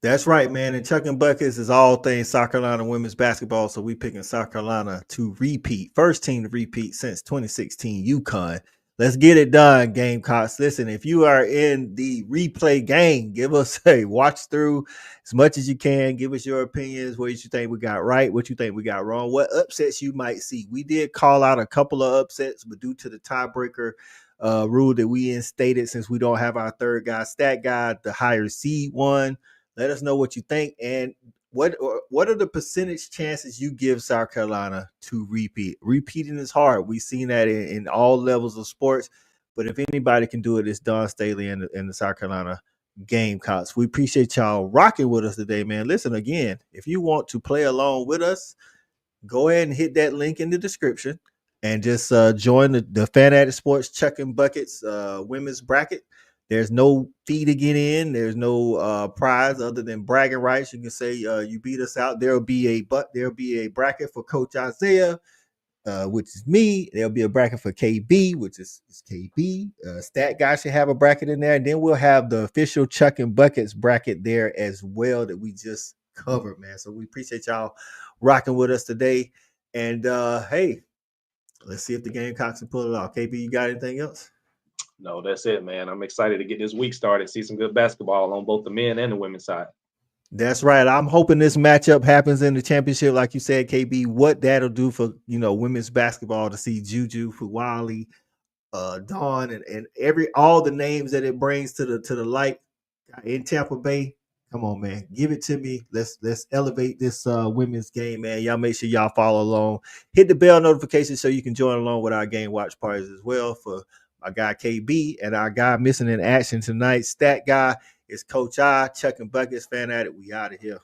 Speaker 1: That's right, man. And Chuckin Buckets is all things South Carolina women's basketball. So we picking South Carolina to repeat. First team to repeat since 2016 UConn. Let's get it done, Gamecocks. Listen, if you are in the replay game, give us a watch through as much as you can. Give us your opinions, what you think we got right, what you think we got wrong, what upsets you might see. We did call out a couple of upsets, but due to the tiebreaker rule that we instated, since we don't have our third guy, stat guy, the higher seed one. Let us know what you think, and what are the percentage chances you give South Carolina to repeat? Repeating is hard. We've seen that in all levels of sports, but if anybody can do it, it's Dawn Staley and the South Carolina Gamecocks. We appreciate y'all rocking with us today, man. Listen, again, if you want to play along with us, go ahead and hit that link in the description and just join the Fan Addict Sports Chuckin Buckets women's bracket. There's no fee to get in. There's no prize other than bragging rights. You can say you beat us out. There'll be a bracket for Coach Isaiah, which is me. There'll be a bracket for KB, which is KB. Stat guy should have a bracket in there, and then we'll have the official Chuckin Buckets bracket there as well that we just covered, man. So we appreciate y'all rocking with us today. And hey, let's see if the Gamecocks can pull it off. KB, you got anything else?
Speaker 2: No, that's it, man. I'm excited to get this week started. See some good basketball on both the men and the women's side.
Speaker 1: That's right. I'm hoping this matchup happens in the championship, like you said, KB. What that'll do for women's basketball to see Juju, Fuwali, Dawn, and all the names that it brings to the light in Tampa Bay. Come on, man, give it to me. Let's elevate this women's game, man. Y'all make sure y'all follow along. Hit the bell notification so you can join along with our game watch parties as well. For my guy KB and our guy missing in action tonight, stat guy is Coach I, Chuckin Buckets, Fan Addict. We out of here.